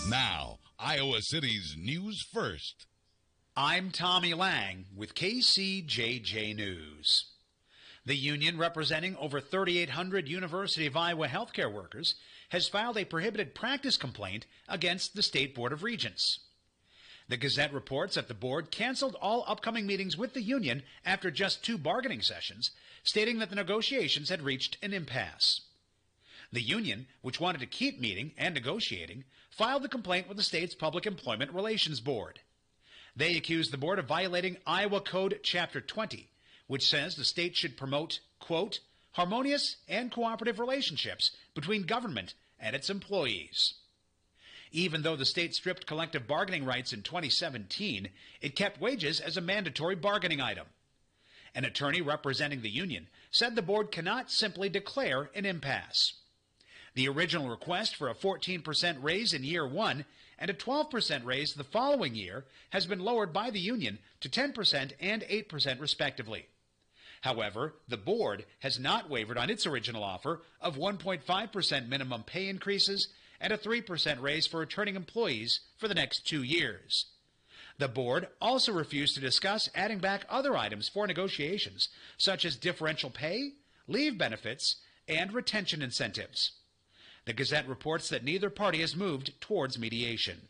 Now, Iowa City's News First. I'm Tommy Lang with KCJJ News. The union representing over 3,800 University of Iowa healthcare workers has filed a prohibited practice complaint against the State Board of Regents. The Gazette reports that the board canceled all upcoming meetings with the union after just 2 bargaining sessions, stating that the negotiations had reached an impasse. The union, which wanted to keep meeting and negotiating, filed the complaint with the state's Public Employment Relations Board. They accused the board of violating Iowa Code Chapter 20, which says the state should promote, quote, harmonious and cooperative relationships between government and its employees. Even though the state stripped collective bargaining rights in 2017, it kept wages as a mandatory bargaining item. An attorney representing the union said the board cannot simply declare an impasse. The original request for a 14% raise in year 1 and a 12% raise the following year has been lowered by the union to 10% and 8% respectively. However, the board has not wavered on its original offer of 1.5% minimum pay increases and a 3% raise for returning employees for the next 2 years. The board also refused to discuss adding back other items for negotiations, such as differential pay, leave benefits, and retention incentives. The Gazette reports that neither party has moved towards mediation.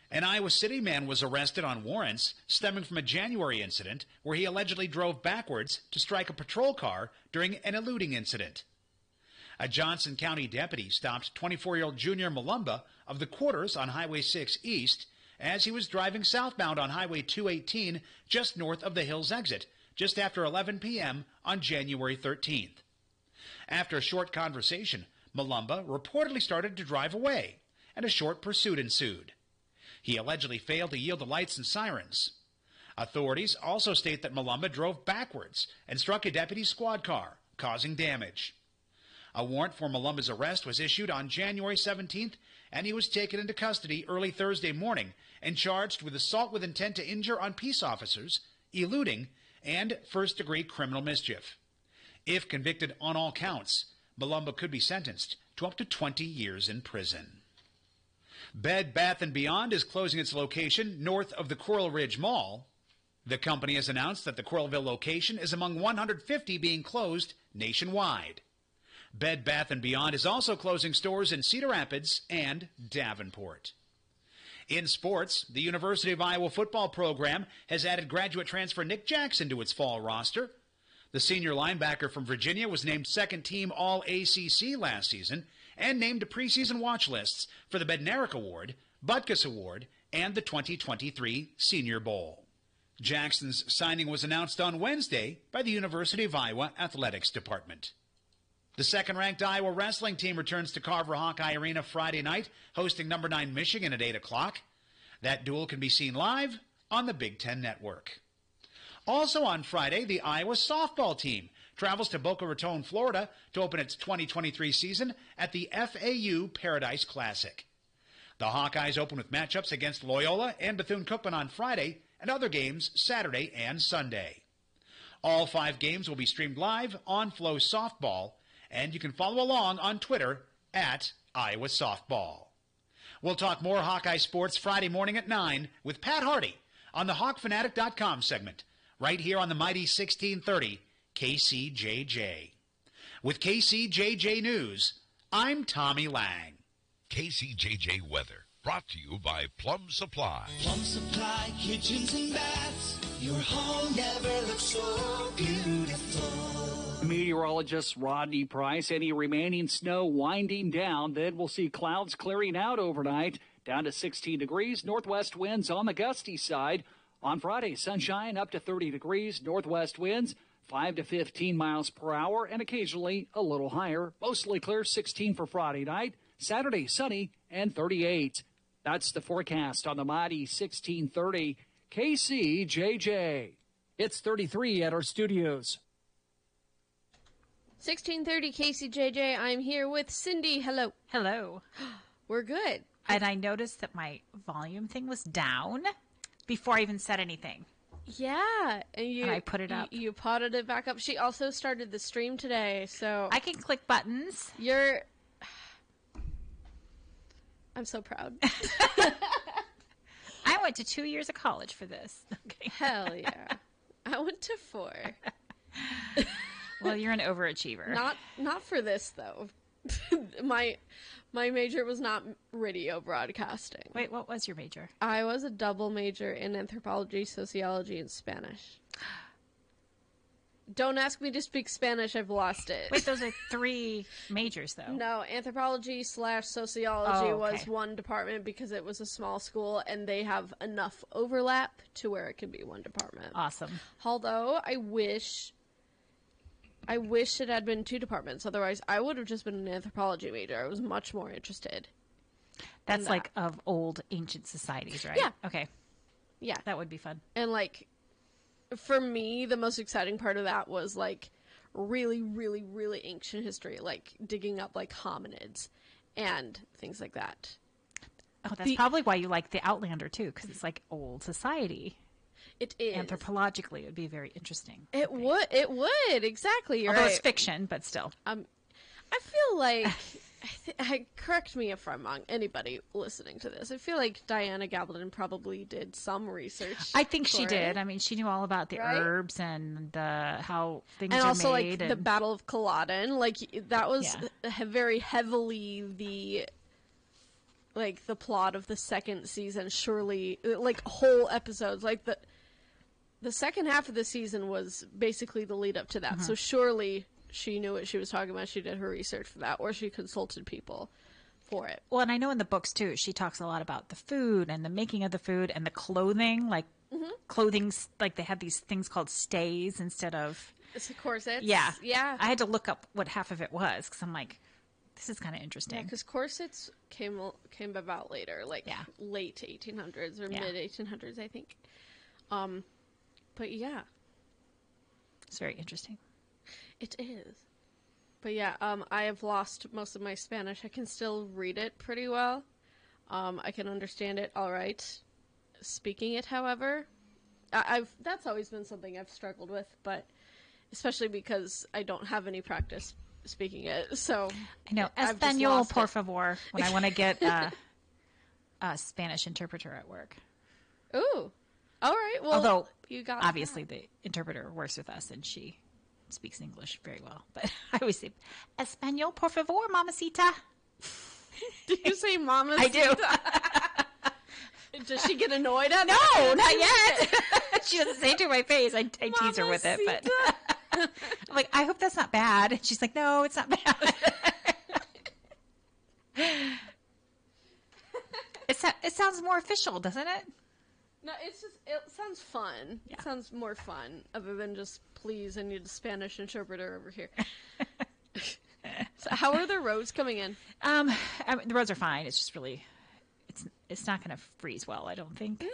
An Iowa City man was arrested on warrants stemming from a January incident where he allegedly drove backwards to strike a patrol car during an eluding incident. A Johnson County deputy stopped 24-year-old Junior Malumba of the Quarters on Highway 6 East as he was driving southbound on Highway 218 just north of the Hills exit, just after 11 p.m. on January 13th. After a short conversation, Malumba reportedly started to drive away, and a short pursuit ensued. He allegedly failed to yield the lights and sirens. Authorities also state that Malumba drove backwards and struck a deputy's squad car, causing damage. A warrant for Malumba's arrest was issued on January 17th, and he was taken into custody early Thursday morning and charged with assault with intent to injure on peace officers, eluding, and first-degree criminal mischief. If convicted on all counts, Malumba could be sentenced to up to 20 years in prison. Bed Bath & Beyond is closing its location north of the Coral Ridge Mall. The company has announced that the Coralville location is among 150 being closed nationwide. Bed Bath & Beyond is also closing stores in Cedar Rapids and Davenport. In sports, the University of Iowa football program has added graduate transfer Nick Jackson to its fall roster. The senior linebacker from Virginia was named second-team All-ACC last season and named to preseason watch lists for the Bednarik Award, Butkus Award, and the 2023 Senior Bowl. Jackson's signing was announced on Wednesday by the University of Iowa Athletics Department. The second-ranked Iowa wrestling team returns to Carver Hawkeye Arena Friday night, hosting number 9 Michigan at 8 o'clock. That duel can be seen live on the Big Ten Network. Also on Friday, the Iowa softball team travels to Boca Raton, Florida, to open its 2023 season at the FAU Paradise Classic. The Hawkeyes open with matchups against Loyola and Bethune-Cookman on Friday, and other games Saturday and Sunday. All 5 games will be streamed live on Flow Softball, and you can follow along on Twitter at Iowa Softball. We'll talk more Hawkeye sports Friday morning at 9 with Pat Hardy on the HawkFanatic.com segment, right here on the mighty 1630 KCJJ. With KCJJ News, I'm Tommy Lang. KCJJ Weather, brought to you by Plum Supply. Plum Supply kitchens and baths. Your home never looks so beautiful. Meteorologist Rodney Price, any remaining snow winding down, then we'll see clouds clearing out overnight, down to 16 degrees, northwest winds on the gusty side. On Friday, sunshine up to 30 degrees, northwest winds 5 to 15 miles per hour, and occasionally a little higher. Mostly clear, 16 for Friday night. Saturday, sunny and 38. That's the forecast on the mighty 1630 KCJJ. It's 33 at our studios. 1630 KCJJ, I'm here with Cindy. Hello. Hello. We're good. And I noticed that my volume thing was down before I even said anything. Yeah. And I put it up. You potted it back up. She also started the stream today, so... I can click buttons. I'm so proud. I went to 2 years of college for this. Okay. Hell yeah. I went to 4. Well, you're an overachiever. Not for this though. my major was not radio broadcasting. Wait, what was your major? I was a double major in anthropology, sociology, and Spanish. Don't ask me to speak Spanish. I've lost it. Wait, those are 3 majors, though. No, anthropology/sociology Oh, okay. was one department because it was a small school and they have enough overlap to where it can be one department. Awesome. Although I wish it had been 2 departments. Otherwise, I would have just been an anthropology major. I was much more interested. That's that. like of old ancient societies, right? Yeah. Okay. Yeah. That would be fun. And like, for me, the most exciting part of that was like really, really, really ancient history, like digging up like hominids and things like that. Oh, that's probably why you like The Outlander, too, because it's like old society. It is. Anthropologically, it would be very interesting. It would. Exactly. You're Although right. it's fiction, but still. I feel like, correct me if I'm wrong, anybody listening to this, I feel like Diana Gabaldon probably did some research. I think she for did. it. I mean, she knew all about the Right? herbs and how things And are also, made. like, the Battle of Culloden, like, that was Yeah. very heavily the plot of the second season, surely, like, whole episodes, like, the second half of the season was basically the lead up to that, so surely she knew what she was talking about. She did her research for that, or she consulted people for it. Well, and I know in the books, too, she talks a lot about the food and the making of the food and the clothing, like clothing's, like they had these things called stays instead of... It's the corsets. Yeah. Yeah. I had to look up what half of it was because I'm like, this is kind of interesting. Because corsets came about later, like late 1800s or mid 1800s, I think. But yeah, It's very interesting. it is. But yeah, I have lost most of my Spanish. I can still read it pretty well. I can understand it all right. Speaking it, however, that's always been something I've struggled with, but especially because I don't have any practice speaking it. So I know. I've just Espanol, lost por it. favor, when I want to get a Spanish interpreter at work. Ooh, all right. Well, Although, you got obviously, the interpreter works with us and she speaks English very well. But I always say, Espanol, por favor, mamacita. Did you say mama? I do. Does she get annoyed at No, that? not yet. She doesn't say it to my face. I tease her with it, but I'm like, I hope that's not bad. And she's like, no, it's not bad. It sounds more official, doesn't it? No, it sounds fun. Yeah. It sounds more fun, other than just, please, I need a Spanish interpreter over here. So how are the roads coming in? I mean, the roads are fine. It's just really, it's not going to freeze well, I don't think. No,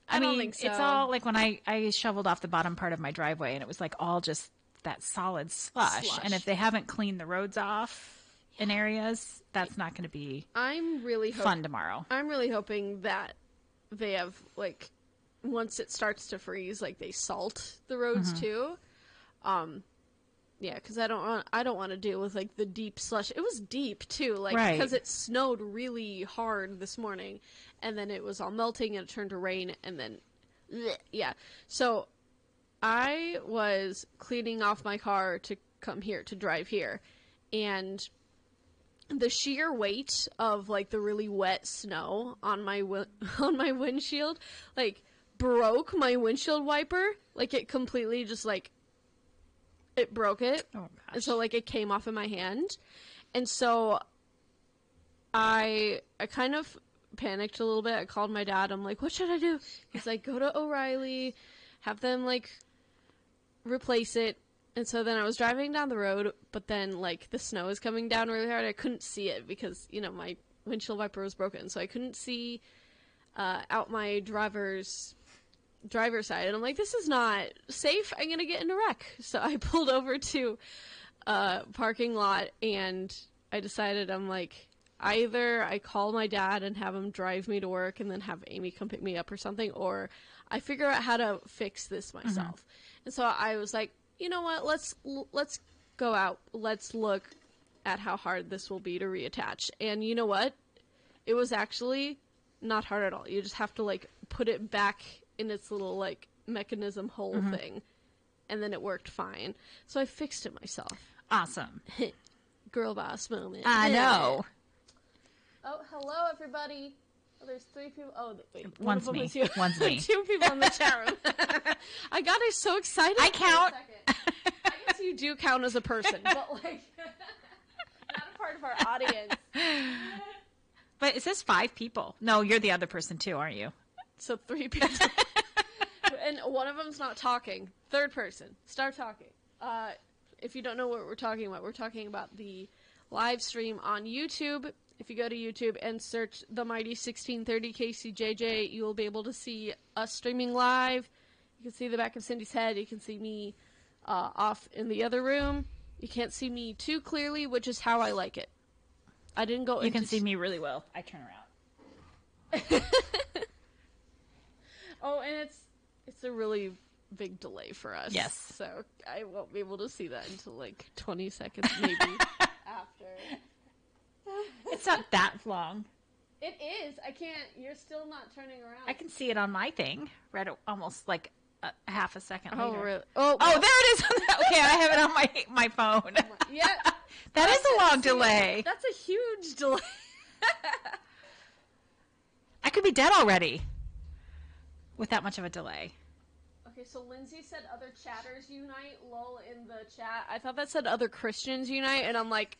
I don't mean, think so. it's all like when I shoveled off the bottom part of my driveway and it was like all just that solid slush. And if they haven't cleaned the roads off in areas, that's not going to be I'm really fun tomorrow. I'm really hoping that they have, like, once it starts to freeze, like, they salt the roads too. Yeah, because I don't want to deal with, like, the deep slush. It was deep too, like, Right. because it snowed really hard this morning, and then it was all melting and it turned to rain, and then yeah. So I was cleaning off my car to come here to drive here, and the sheer weight of, like, the really wet snow on my on my windshield, like, broke my windshield wiper. Like, it completely just, like, it broke it. Oh, gosh. And so, like, it came off in my hand. And so I kind of panicked a little bit. I called my dad. I'm like, what should I do? He's like, go to O'Reilly, have them, like, replace it. And so then I was driving down the road, but then, like, the snow was coming down really hard. I couldn't see it because, you know, my windshield wiper was broken. So I couldn't see out my driver's side. And I'm like, this is not safe. I'm going to get in a wreck. So I pulled over to a parking lot, and I decided, I'm like, either I call my dad and have him drive me to work and then have Amy come pick me up or something, or I figure out how to fix this myself. And so I was like, you know what, let's go out. Let's look at how hard this will be to reattach. And you know what? it was actually not hard at all. You just have to, like, put it back in its little, like, mechanism hole thing. And then it worked fine. So I fixed it myself. Awesome. Girl boss moment. I know. Oh, hello, everybody. Oh, there's 3 people. Oh, wait. One One's of them me. is you. One's me. 2 people in the chat room. I got so excited. I count. For a second. I guess you do count as a person, but, like, not a part of our audience. But it says 5 people. No, you're the other person too, aren't you? So 3 people. And one of them's not talking. Third person. Start talking. If you don't know what we're talking about the live stream on YouTube. If you go to YouTube and search The Mighty 1630 KCJJ, you will be able to see us streaming live. You can see the back of Cindy's head. You can see me off in the other room. You can't see me too clearly, which is how I like it. I didn't go. You can see me really well. I turn around. Oh, and it's a really big delay for us. Yes. So I won't be able to see that until like 20 seconds maybe after. It's not that long. It is. I can't. You're still not turning around. I can see it on my thing. Read it almost like a half a second Oh, later. really? Oh, there it is. Okay, I have it on my phone. Yeah. That is a long delay. That's a huge delay. I could be dead already with that much of a delay. Okay, so Lindsay said other chatters unite, lol, in the chat. I thought that said other Christians unite, and I'm like,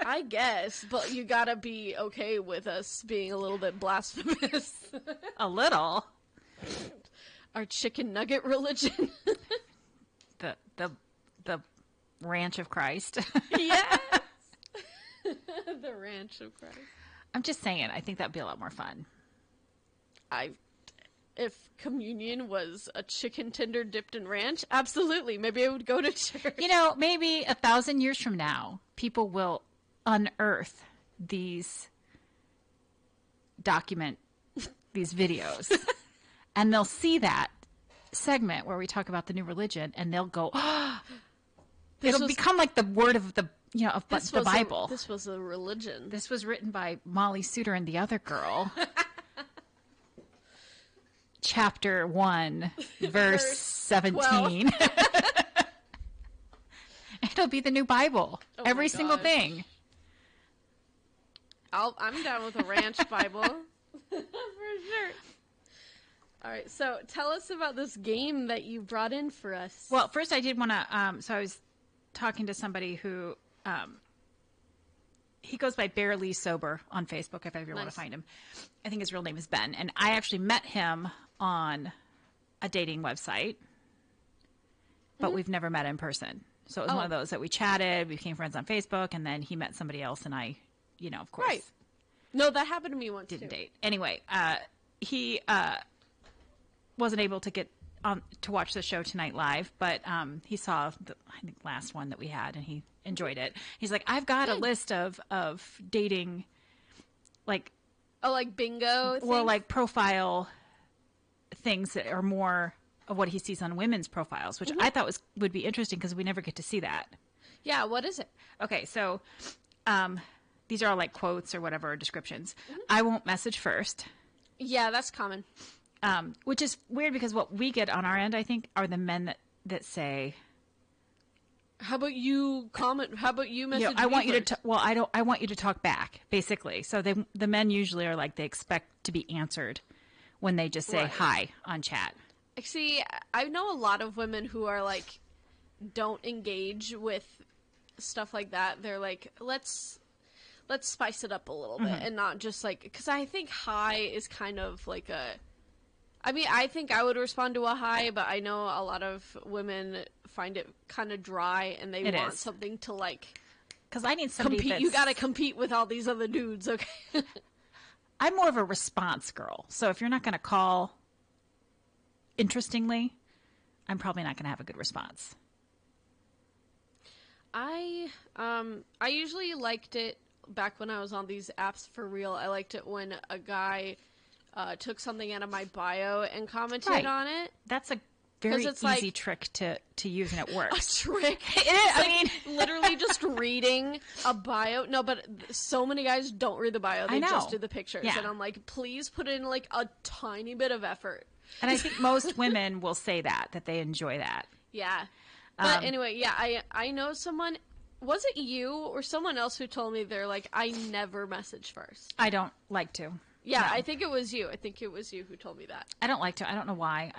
I guess, but you gotta be okay with us being a little bit blasphemous. A little. Our chicken nugget religion. The Ranch of Christ. Yes! The Ranch of Christ. I'm just saying, I think that'd be a lot more fun. If communion was a chicken tender dipped in ranch, absolutely. Maybe I would go to church. You know, maybe 1,000 years from now, people will unearth these videos, and they'll see that segment where we talk about the new religion, and they'll go, oh, it'll become like the word of the Bible. This was a religion. This was written by Molly Suter and the other girl. Chapter 1, verse 17. It'll be the new Bible. Oh Every my single gosh. thing. I'm down with a ranch Bible. For sure. All right, so tell us about this game that you brought in for us. Well, first I did want to, so I was talking to somebody who, he goes by Barely Sober on Facebook, if ever want to find him. I think his real name is Ben. And I actually met him on a dating website, but we've never met in person. So it was one of those that we chatted, we became friends on Facebook, and then he met somebody else, and I, of course. Right. No, that happened to me once, didn't too. date. Anyway, he wasn't able to get on to watch the show tonight live, but he saw the, I think, last one that we had, and he enjoyed it. He's like, I've got a list of dating, like... Oh, like bingo things? Well, like profile things that are more of what he sees on women's profiles, which I thought would be interesting because we never get to see that. Yeah, what is it? Okay, so these are all like quotes or whatever, descriptions. I won't message first. Yeah, that's common. Which is weird because what we get on our end, I think, are the men that say, how about you comment? How about you message I want me you first? to I want you to talk back, basically. So the men usually are like, they expect to be answered when they just say Right. hi on chat. See, I know a lot of women who are like, don't engage with stuff like that. They're like, let's spice it up a little bit and not just like, because I think hi is kind of like I mean, I think I would respond to a hi, but I know a lot of women find it kind of dry and they want something to like Because I need somebody compete. that's... You got to compete with all these other dudes, okay? I'm more of a response girl. So if you're not going to call interestingly, I'm probably not going to have a good response. I usually liked it back when I was on these apps for real. I liked it when a guy took something out of my bio and commented on it. That's a very it's easy like- trick to use, and it works. Trick. It is. I mean, Literally just reading a bio. No, but so many guys don't read the bio. They I know. just do the pictures. Yeah. And I'm like, please put in like a tiny bit of effort. and I think most women will say that they enjoy that. Yeah. But anyway, yeah, I know someone, was it you or someone else who told me they're like, I never message first. I don't like to. Yeah, No. I think it was you. I think it was you who told me that. I don't like to. I don't know why.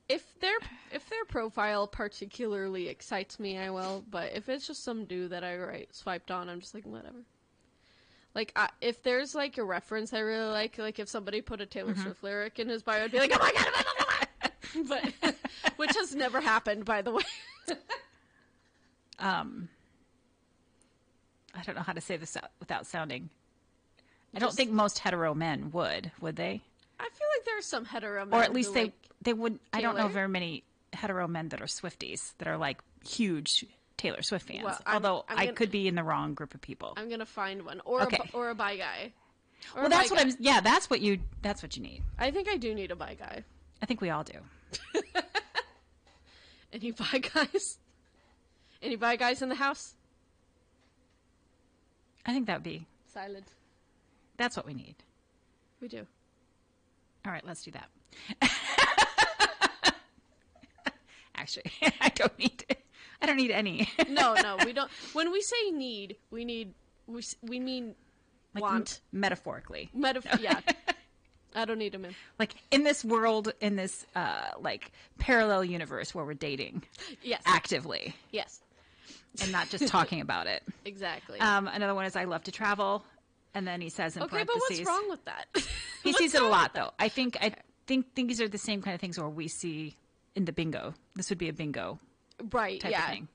If their profile particularly excites me, I will. But if it's just some dude that I swiped on, I'm just like, whatever. Like, if there's like a reference I really like if somebody put a Taylor Swift lyric in his bio, I'd be like, oh my god, blah, blah, blah. But which has never happened, by the way. I don't know how to say this without sounding. I don't think most hetero men would they? I feel like there are some hetero men, Or at least who, they like, they would. I don't know Taylor? very many hetero men that are Swifties that are like huge Taylor Swift fans. Well, Although I'm I gonna- could be in the wrong group of people. I'm gonna find one, or Okay. or a bi guy. Or Well, a that's bi what guy. I'm. Yeah, that's what you need. I think I do need a bi guy. I think we all do. Any bi guys? Any bi guys in the house? I think that would be. Silent. That's what we need. We do. All right, let's do that. Actually, I don't need. I don't need any. No, we don't. When we say need, we mean Like, want. metaphorically. Yeah. I don't need him in. Like in this world, in this like parallel universe where we're dating Yes. actively Yes. and not just talking about it. Exactly. Another one is I love to travel, and then he says in okay, but parentheses. what's wrong with that? He sees it a lot though. I think these are the same kind of things where we see in the bingo. This would be a bingo Right. type Yeah. of thing.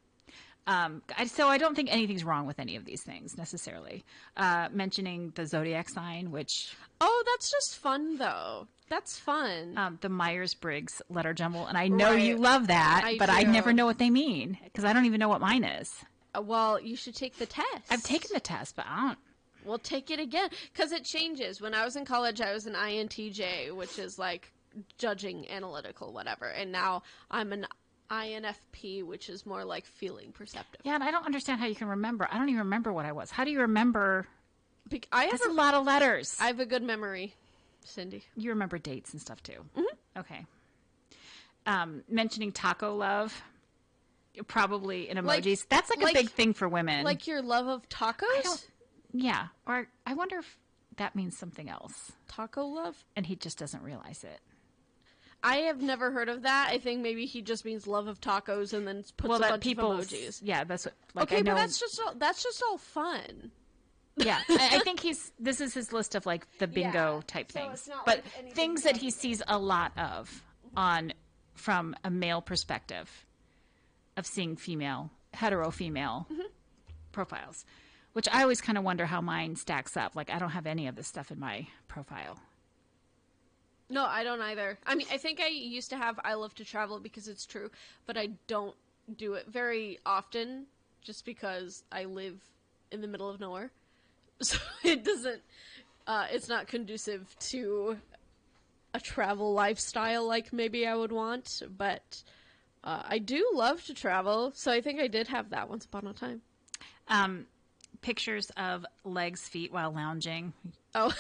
So I don't think anything's wrong with any of these things necessarily. Mentioning the zodiac sign, which Oh, that's just fun though. That's fun. the Myers-Briggs letter jumble, and I know Right. you love that, I but I do. never know what they mean because I don't even know what mine is. Well, you should take the test. I've taken the test, but I don't. Well, take it again because it changes. When I was in college, I was an INTJ, which is like judging, analytical, whatever, and now I'm an INFP, which is more like feeling, perceptive. Yeah, and I don't understand how you can remember. I don't even remember what I was. How do you remember? That's a lot of letters. I have a good memory, Cindy. You remember dates and stuff too. Mm-hmm. Okay. Mentioning taco love, probably in emojis. That's like a big thing for women. Like your love of tacos? Yeah. Or I wonder if that means something else, Taco love? and he just doesn't realize it. I have never heard of that. I think maybe he just means love of tacos and then puts a bunch of emojis. Yeah, that's what. Like, Okay, I know, but that's just all fun. Yeah, I think this is his list of like the bingo Yeah, type so things, it's not but like anything things that he sees a lot of from a male perspective of seeing hetero female profiles, which I always kind of wonder how mine stacks up. Like I don't have any of this stuff in my profile. No, I don't either. I mean, I think I used to have I love to travel because it's true, but I don't do it very often just because I live in the middle of nowhere. So it doesn't, it's not conducive to a travel lifestyle like maybe I would want, but I do love to travel, so I think I did have that once upon a time. Pictures of legs, feet while lounging. Oh.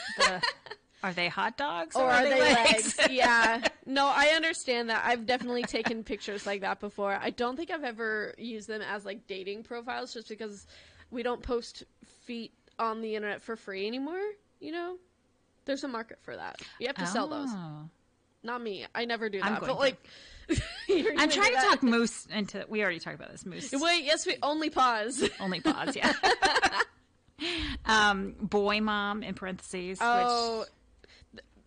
Are they hot dogs Or are they legs? Yeah. No, I understand that. I've definitely taken pictures like that before. I don't think I've ever used them as like dating profiles just because we don't post feet on the internet for free anymore, you know? There's a market for that. You have to sell those. Not me. I never do that. I'm going But like I'm trying to talk Moose into. We already talked about this. Moose. Wait, yes, we only pause. Only pause, yeah. Boy mom in parentheses. Oh,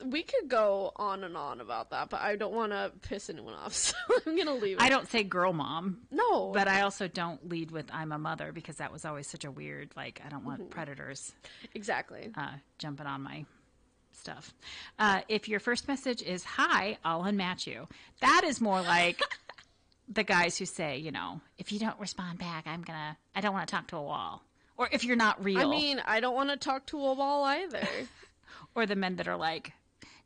we could go on and on about that, but I don't want to piss anyone off, so I'm going to leave it. I don't say girl mom. No. But I also don't lead with I'm a mother because that was always such a weird, like, I don't want predators Exactly. jumping on my stuff. If your first message is, hi, I'll unmatch you. That is more like the guys who say, you know, if you don't respond back, I don't want to talk to a wall. Or if you're not real. I mean, I don't want to talk to a wall either. Or the men that are like,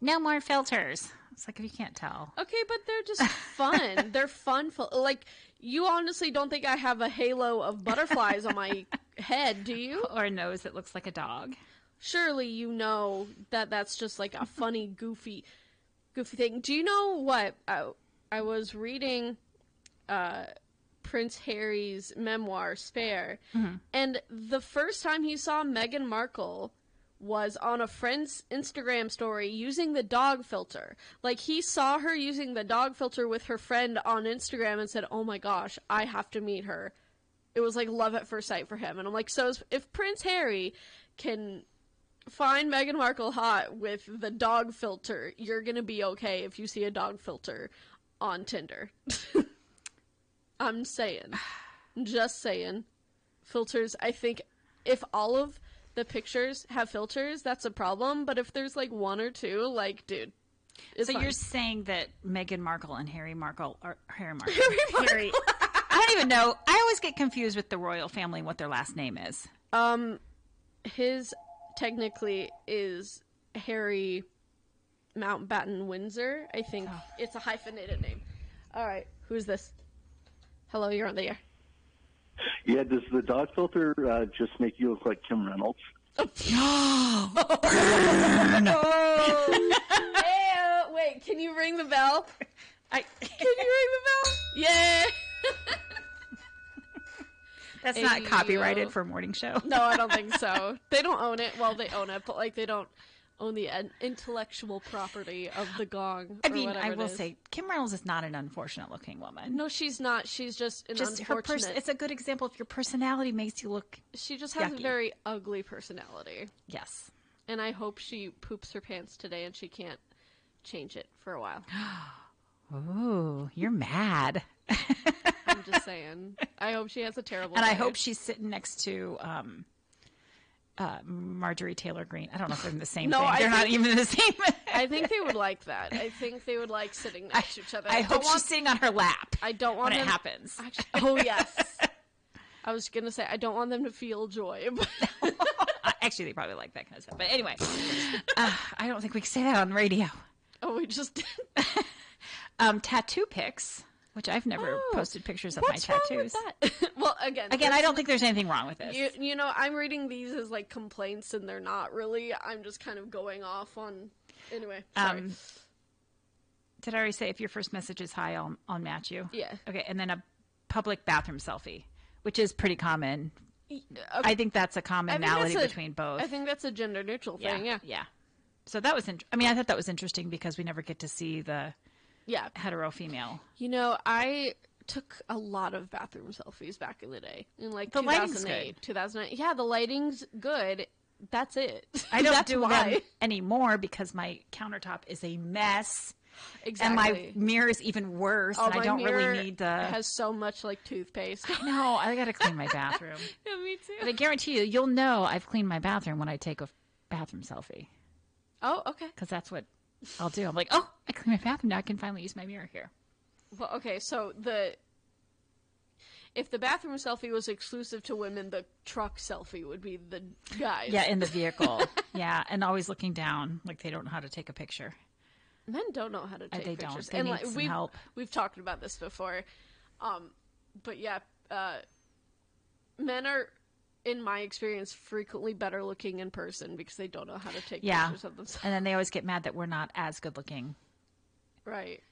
no more filters. It's like, if you can't tell. Okay, but they're just fun. They're fun. Like, you honestly don't think I have a halo of butterflies on my head, do you? Or a nose that looks like a dog. Surely you know that that's just like a funny, goofy thing. Do you know what? I was reading Prince Harry's memoir, Spare, and the first time he saw Meghan Markle was on a friend's Instagram story using the dog filter. Like, he saw her using the dog filter with her friend on Instagram and said, oh my gosh, I have to meet her. It was like love at first sight for him. And I'm like, so if Prince Harry can find Meghan Markle hot with the dog filter, you're gonna be okay if you see a dog filter on Tinder. I'm saying. Just saying. Filters, I think if all of the pictures have filters, that's a problem. But if there's like one or two, like, dude, it's fine. You're saying that Meghan Markle and Harry Markle are Harry. I don't even know. I always get confused with the royal family and what their last name is. His technically is Harry Mountbatten Windsor. I think it's a hyphenated name. All right, who's this? Hello, you're on the air. Yeah, does the dog filter just make you look like Kim Reynolds? Hey, wait, can you ring the bell? Can you ring the bell? Yeah. That's not copyrighted for a morning show. No, I don't think so. They don't own it. Well, they own it, but like they don't own the intellectual property of the gong. I mean, I will say, Kim Reynolds is not an unfortunate-looking woman. No, she's not. She's just an unfortunate. It's a good example if your personality makes you look. She just has a very ugly personality. Yes. And I hope she poops her pants today and she can't change it for a while. Ooh, you're mad. I'm just saying. I hope she has a terrible And day. I hope she's sitting next to Marjorie Taylor Greene. I don't know if they're in the same thing. They're not even in the same. I think they would like that. I think they would like sitting next to each other. I hope she's sitting on her lap. I don't want when them, it happens. Actually, oh, yes. I was going to say, I don't want them to feel joy. Actually, they probably like that kind of stuff. But anyway, I don't think we can say that on the radio. Oh, we just did. Tattoo pics, which I've never posted pictures of my tattoos. What's wrong with that? Well, again, I don't think there's anything wrong with this. You know, I'm reading these as like complaints, and they're not really. I'm just kind of going off on. Anyway, sorry. Did I already say if your first message is hi, I'll match you? Yeah. Okay, and then a public bathroom selfie, which is pretty common. Okay. I think that's a commonality between both. I think that's a gender neutral thing. Yeah. Yeah. So that was. I thought that was interesting because we never get to see the. Yeah. Hetero female. You know, I took a lot of bathroom selfies back in the day. In like the 2008, 2009. Yeah, the lighting's good. That's it. I don't do them anymore because my countertop is a mess. Exactly. And my mirror is even worse. And I don't really need the. It has so much like toothpaste. I know. I got to clean my bathroom. Yeah, me too. But I guarantee you'll know I've cleaned my bathroom when I take a bathroom selfie. Oh, okay. Because that's what I'll do. I'm like, oh, I cleaned my bathroom. Now I can finally use my mirror here. Well, okay. So if the bathroom selfie was exclusive to women, the truck selfie would be the guys. Yeah, in the vehicle. Yeah, and always looking down like they don't know how to take a picture. Men don't know how to take they pictures. They need some help. We've talked about this before. But yeah, men are, in my experience, frequently better looking in person because they don't know how to take pictures of themselves. And then they always get mad that we're not as good looking. Right.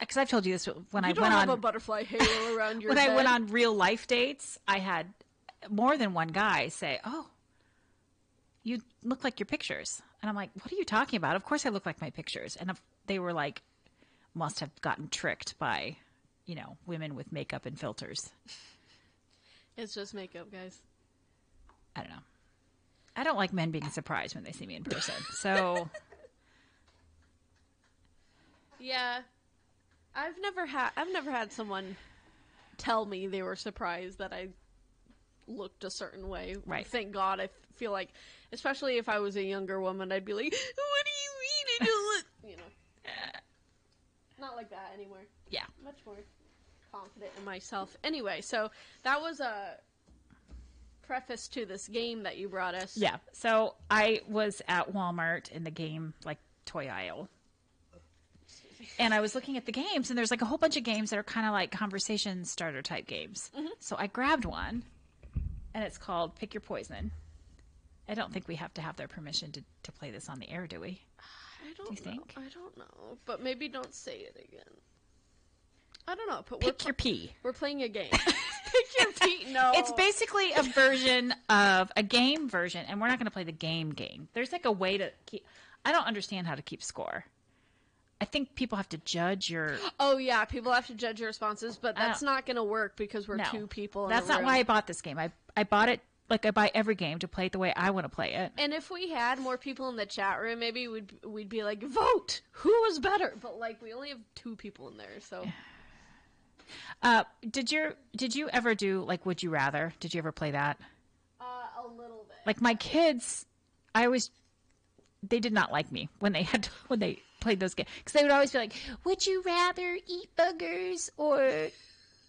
Because I've told you this when I went on. You don't have a butterfly halo around your When head. I went on real life dates, I had more than one guy say, "Oh, you look like your pictures," and I'm like, "What are you talking about? Of course I look like my pictures." And they were like, "Must have gotten tricked by, women with makeup and filters." It's just makeup, guys. I don't know. I don't like men being surprised when they see me in person. So, yeah, I've never had someone tell me they were surprised that I looked a certain way. Right. Thank God. I feel like, especially if I was a younger woman, I'd be like, "What do you mean I don't look?" Not like that anymore. Yeah. Much more confident in myself. Anyway, so that was a preface to this game that you brought us. Yeah. So I was at Walmart in the game, toy aisle. And I was looking at the games, and there's like a whole bunch of games that are kind of like conversation starter type games. So I grabbed one, and it's called Pick Your Poison. I don't think we have to have their permission to play this on the air, do we? Do you think? I don't know. But maybe don't say it again. I don't know. But Pick your pee. We're playing a game. Pick your pee. No. It's basically a version of a game version, and we're not going to play the game. There's like a way to keep... I don't understand how to keep score. I think people have to judge your... Oh, yeah. People have to judge your responses, but that's not going to work because we're No. two people in That's a not room. why I bought this game. I bought it like I buy every game to play it the way I want to play it. And if we had more people in the chat room, maybe we'd be like, vote! Who was better? But, like, we only have 2 people in there, so... Did you ever do, like, Would You Rather? Did you ever play that? A little bit. Like, my kids, they did not like me when they played those games. Because they would always be like, would you rather eat boogers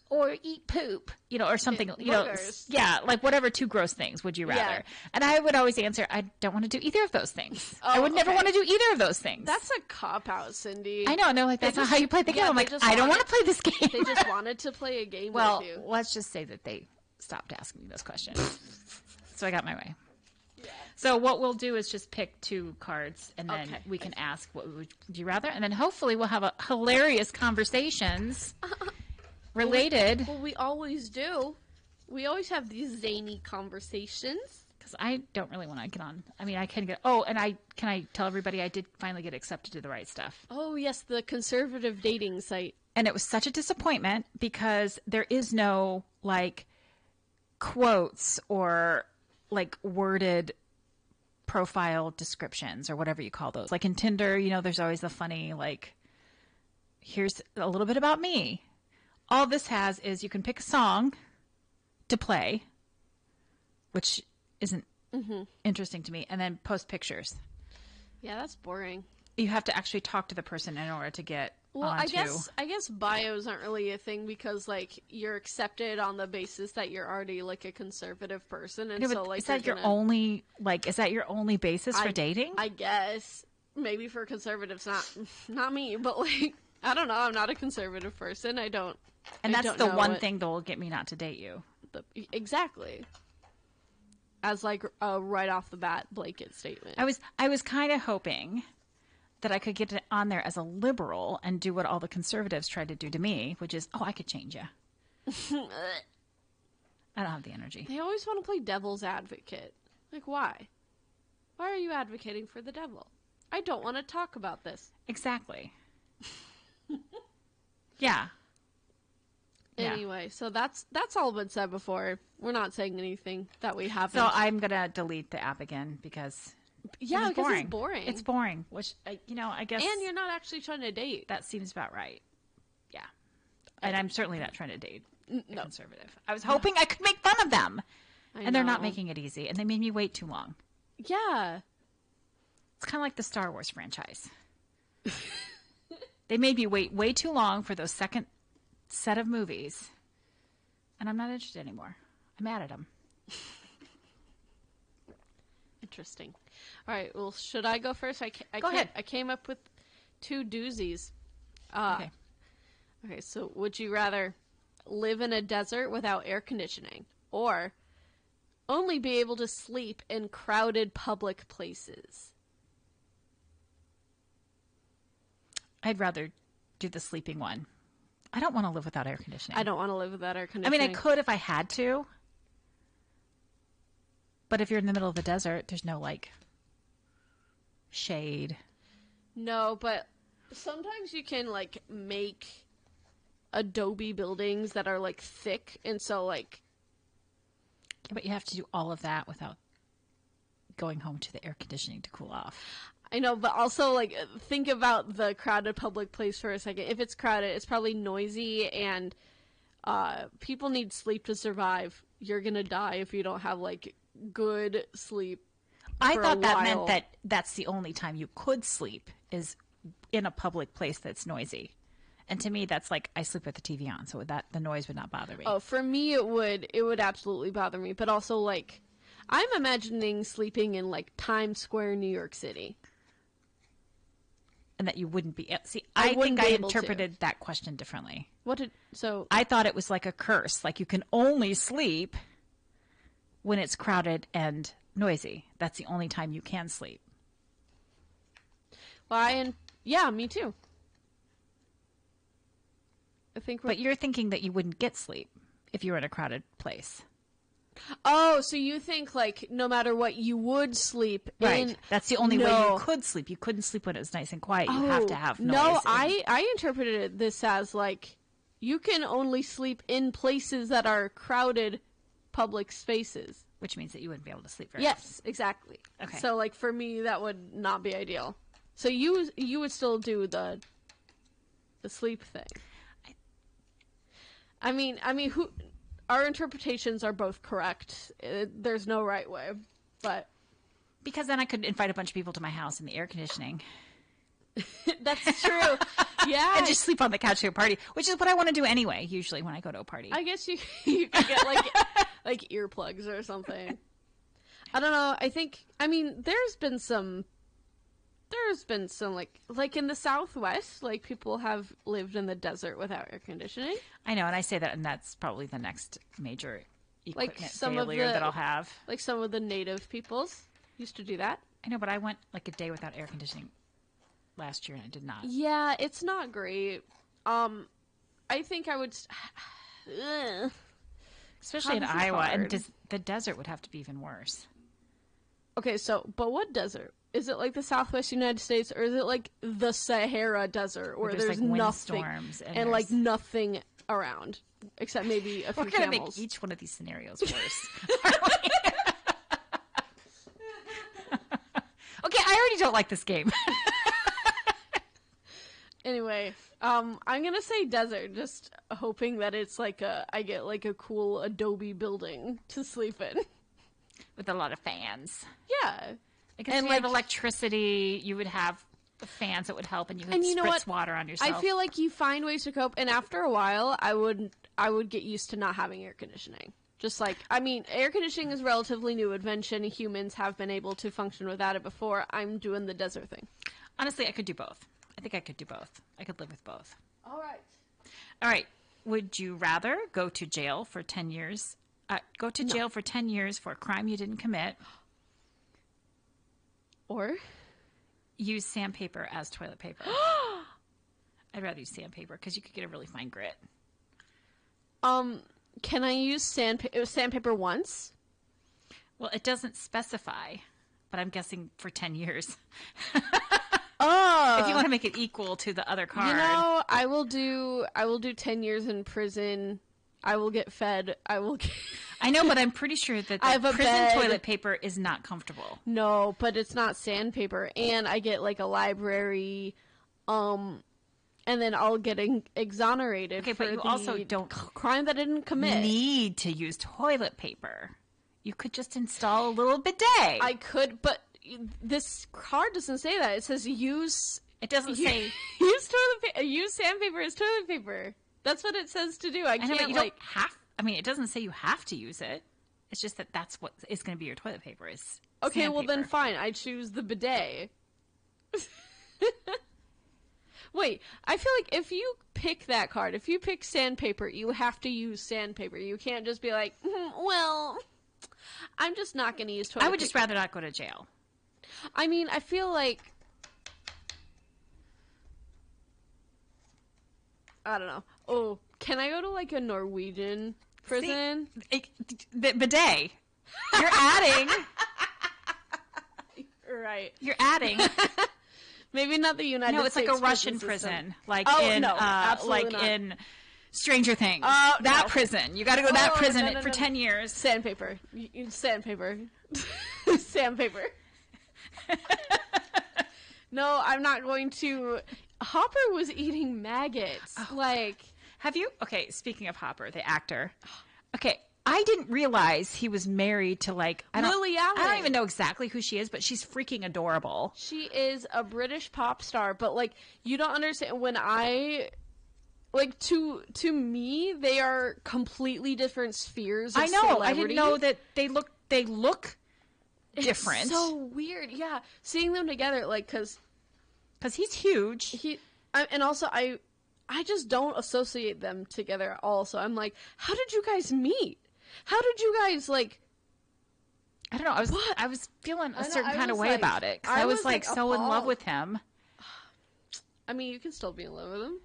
or eat poop, or something, yeah, like whatever 2 gross things would you rather? Yeah. And I would always answer, I don't want to do either of those things. I would never want to do either of those things. That's a cop-out, Cindy. I know, and they're like, that's not how you play the game. yeah, I'm they like, just I don't want wanted- to play this game. They just wanted to play a game Well, with you. let's just say that they stopped asking me those questions. So I got my way. Yeah. So what we'll do is just pick 2 cards, and then we can ask, what would you rather? And then hopefully we'll have a hilarious conversations related. Well, we always do. We always have these zany conversations. Because I don't really want to get on. I mean, I can get... Oh, and can I tell everybody I did finally get accepted to the Right Stuff. Oh, yes, the conservative dating site. And it was such a disappointment because there is no, like, quotes or, like, worded profile descriptions or whatever you call those. Like in Tinder, there's always the funny, like, here's a little bit about me. All this has is you can pick a song to play, which isn't interesting to me, and then post pictures. Yeah, that's boring. You have to actually talk to the person in order to get Well, onto... I guess bios aren't really a thing because, like, you're accepted on the basis that you're already, like, a conservative person, and so, like, is that your only basis for dating? I guess. Maybe for conservatives, not me, but, like, I don't know. I'm not a conservative person. I don't... And that's the one thing that will get me not to date you. Exactly. As, like, a right off the bat blanket statement. I was kind of hoping that I could get it on there as a liberal and do what all the conservatives tried to do to me, which is, I could change you. I don't have the energy. They always want to play devil's advocate. Like, why? Why are you advocating for the devil? I don't want to talk about this. Exactly. Yeah. Anyway, so that's all been said before. We're not saying anything that we haven't. So I'm going to delete the app again because... Yeah, because it's boring. It's boring, which, I guess... And you're not actually trying to date. That seems about right. Yeah. And I'm certainly not trying to date a conservative. I was hoping I could make fun of them. And they're not making it easy. And they made me wait too long. Yeah. It's kind of like the Star Wars franchise. They made me wait way too long for those second set of movies. And I'm not interested anymore. I'm mad at them. Interesting. All right. Well, should I go first? Go ahead. I came up with 2 doozies. Okay. Okay. So, would you rather live in a desert without air conditioning, or only be able to sleep in crowded public places? I'd rather do the sleeping one. I don't want to live without air conditioning. I don't want to live without air I conditioning. mean, I could if I had to. But if you're in the middle of the desert, there's no, like, shade. No, but sometimes you can, like, make adobe buildings that are, like, thick, and so, like... Yeah, but you have to do all of that without going home to the air conditioning to cool off. I know, but also, like, think about the crowded public place for a second. If it's crowded, it's probably noisy, and people need sleep to survive. You're gonna die if you don't have, like, good sleep. I thought that meant that that's the only time you could sleep is in a public place that's noisy. And to me, that's like I sleep with the TV on, so that the noise would not bother me. Oh, for me, it would absolutely bother me. But also, like, I'm imagining sleeping in, like, Times Square, New York City. and that you wouldn't be. See, I I think wouldn't I be able to. interpreted that question differently. So I thought it was like a curse, like you can only sleep when it's crowded and noisy. That's the only time you can sleep. well, yeah, me too. I think But you're thinking that you wouldn't get sleep if you were in a crowded place. Oh, so you think like no matter what you would sleep Right. in. That's the only way No. you could sleep. You couldn't sleep when it was nice and quiet. You have to have noise. No, and- I interpreted this as like you can only sleep in places that are crowded public spaces. which means that you wouldn't be able to sleep very Yes, exactly. Okay. So like for me that would not be ideal. So you would still do the sleep thing. I mean who our interpretations are both correct. There's no right way. But because then I could invite a bunch of people to my house in the air conditioning that's true. Yeah. and just sleep on the couch to a party, which is what I want to do anyway, usually when I go to a party. I guess you could get like earplugs or something. I don't know. There's been some like in the Southwest, like people have lived in the desert without air conditioning. I know, and I say that, and that's probably the next major equipment Like some of failure that I'll have. Like some of the native peoples used to do that. I know, but I went like a day without air conditioning last year, and I did not. Yeah, it's not great. I think I would. Especially in this is Iowa, hard. and the desert would have to be even worse. Okay, but what desert? Is it like the Southwest United States, or is it like the Sahara Desert, where there's, there's like, nothing windstorms and and like there's- nothing around except maybe a few We're going to camels? make each one of these scenarios worse. Okay, I already don't like this game. Anyway, I'm gonna say desert, just hoping that it's like I get like a cool adobe building to sleep in. With a lot of fans. Yeah. I guess And, if you have like- electricity, you would have fans that would help, and you could And you know spritz what? water on yourself. I feel like you find ways to cope, and after a while, I would get used to not having air conditioning. Just like, air conditioning is a relatively new invention. Humans have been able to function without it before. I'm doing the desert thing. Honestly, I could do both. I think I could do both. I could live with both. All right. All right. Would you rather go to jail for 10 years? Jail for 10 years for a crime you didn't commit. Or Use sandpaper as toilet paper. I'd rather use sandpaper because you could get a really fine grit. can I use sandpaper once? Well, it doesn't specify, but I'm guessing for 10 years. Oh, If you want to make it equal to the other card. you know, I will do 10 years in prison. I will get fed. I I know, but I'm pretty sure that I have the a prison bed. toilet paper is not comfortable. No, but it's not sandpaper, and I get like a library, and then I'll get exonerated. Okay, for but you the also don't crime that I didn't commit. need to use toilet paper. You could just install a little bidet. I could, but this card doesn't say that. It says use. It doesn't say. use use sandpaper as toilet paper. That's what it says to do. I I know, can't but you like. don't have. I mean, it doesn't say you have to use it. It's just that that's what is going to be your toilet paper. Is Okay, well then sandpaper. fine. I choose the bidet. Wait, I feel like if you pick that card, if you pick sandpaper, you have to use sandpaper. You can't just be like, well, I'm just not going to use toilet I would just paper." rather not go to jail. I feel like I don't know. Oh, can I go to like a Norwegian prison? The bidet. You're adding. Right. You're adding. Maybe not the United No, it's like States a Russian system. prison, like Oh, in no, absolutely like not. in Stranger Things. Oh, that no. prison. You got to go to that Oh, prison no, for 10 years. Sandpaper. Sandpaper. Sandpaper. No, I'm not going to. Hopper was eating maggots. Like, Have you? Okay, speaking of Hopper, the actor. Okay, I didn't realize he was married to like Lily Allen. I don't even know exactly who she is, but she's freaking adorable. she is a British pop star, but like, you don't understand when I. Like to me, they are completely different spheres. Of I know. I celebrity. didn't know that they look different. It's so weird. Yeah, seeing them together, like, because Because he's huge. And also I just don't associate them together at all. So I'm like, how did you guys meet? How did you guys like? I don't know. I was feeling a certain kind of way about it. Cause I was like so in love with him. I mean, you can still be in love with him.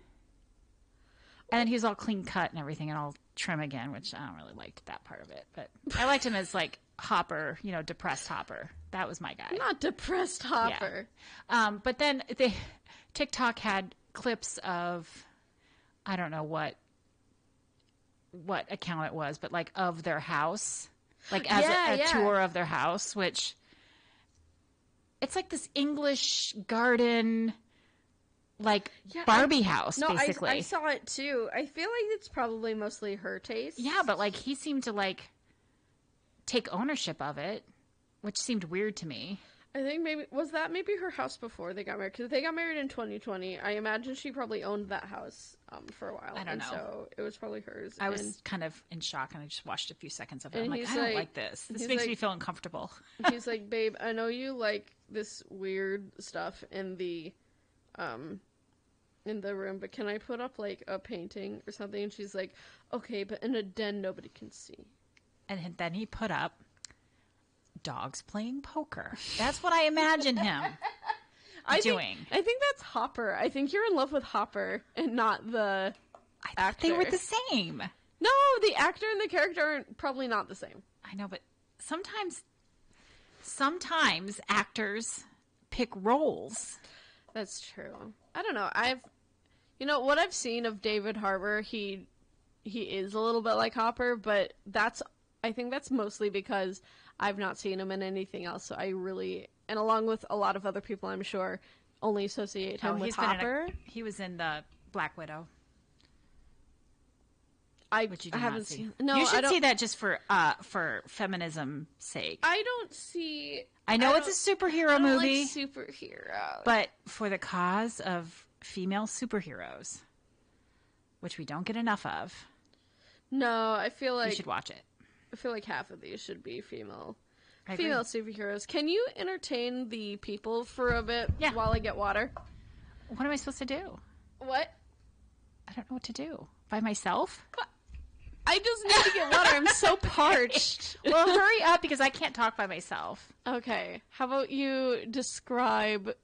And he's all clean cut and everything and all trim again, which I don't really like that part of it. But I liked him as like Hopper, depressed Hopper. That was my guy. Not depressed Hopper. Yeah. But then TikTok had clips of, I don't know what account it was, but like of their house, like as a tour of their house, which it's like this English garden, like Barbie house, basically. I saw it too. I feel like it's probably mostly her taste. Yeah, but like he seemed to like take ownership of it, which seemed weird to me. I think maybe her house before they got married? Because they got married in 2020. I imagine she probably owned that house for a while. I don't know. So it was probably hers. I was kind of in shock, and I just watched a few seconds of it. I'm like, I don't like this. This makes me feel uncomfortable. He's like, babe, I know you like this weird stuff in the room, but can I put up like a painting or something? And she's like, okay, but in a den nobody can see. And then he put up dogs playing poker. That's what I imagine him doing. I think that's Hopper. I think you're in love with Hopper and not the actor. They were the same. No, the actor and the character are probably not the same. I know, but sometimes actors pick roles. That's true. I don't know. What I've seen of David Harbour, he is a little bit like Hopper, but I think that's mostly because I've not seen him in anything else. So I really, and along with a lot of other people, I'm sure, only associate him with Hopper. He was in the Black Widow. Which I haven't seen. No, you should see that just for feminism's sake. I don't see. I know it's a superhero movie. Like superheroes, but for the cause of female superheroes, which we don't get enough of. No, I feel like you should watch it. I feel like half of these should be female superheroes. Can you entertain the people for a bit while I get water? What am I supposed to do? What? I don't know what to do. By myself? I just need to get water. I'm so parched. Well, hurry up because I can't talk by myself. Okay. How about you describe...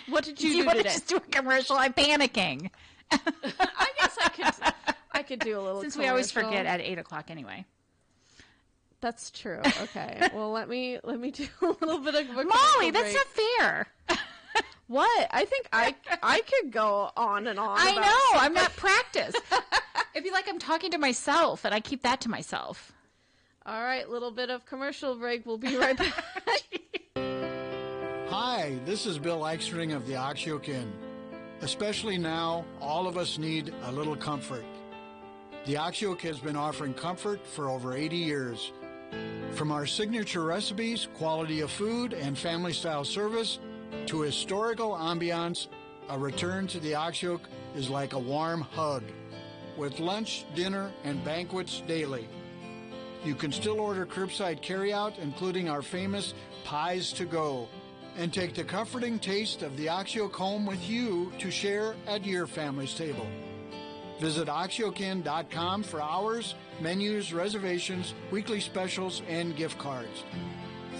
What did you do want today? To just do a commercial? I'm panicking. I guess I could do a little Since commercial. We always forget at 8 o'clock anyway. That's true. Okay. Well, let me do a little bit of a Molly, that's break. not fair. What? I think I could go on and on. I know. I'm not practiced. It'd be like I'm talking to myself, and I keep that to myself. All right, little bit of commercial break. We'll be right back. Hi, this is Bill Eichstring of the Oxyoke Inn. Especially now, all of us need a little comfort. The Oxyoke has been offering comfort for over 80 years. From our signature recipes, quality of food, and family-style service, to historical ambiance, a return to the Oxyoke is like a warm hug. With lunch, dinner, and banquets daily. You can still order curbside carryout, including our famous pies to go, and take the comforting taste of the Oxyoke home with you to share at your family's table. Visit oxyokeinn.com for hours, menus, reservations, weekly specials, and gift cards.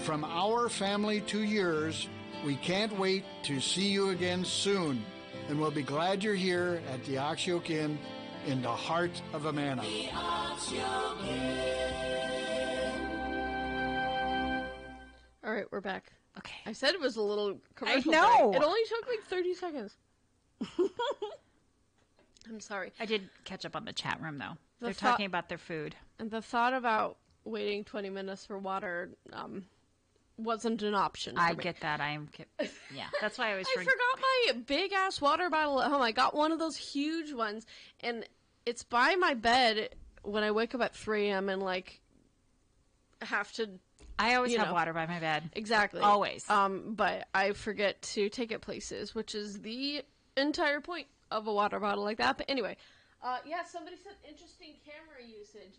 From our family to yours, we can't wait to see you again soon, and we'll be glad you're here at the Oxyoke Inn in the heart of Amana. All right, we're back. Okay. I said it was a little commercial I know. break. It only took like 30 seconds. I'm sorry. I did catch up on the chat room, though. They're talking about their food. And the thought about waiting 20 minutes for water wasn't an option for I me. get that. Yeah, that's why I was... I forgot my big-ass water bottle at home. I got one of those huge ones, and it's by my bed when I wake up at 3 a.m. and, like, have to... I always have water by my bed. Exactly. Always. But I forget to take it places, which is the entire point of a water bottle like that. But anyway, somebody said interesting camera usage.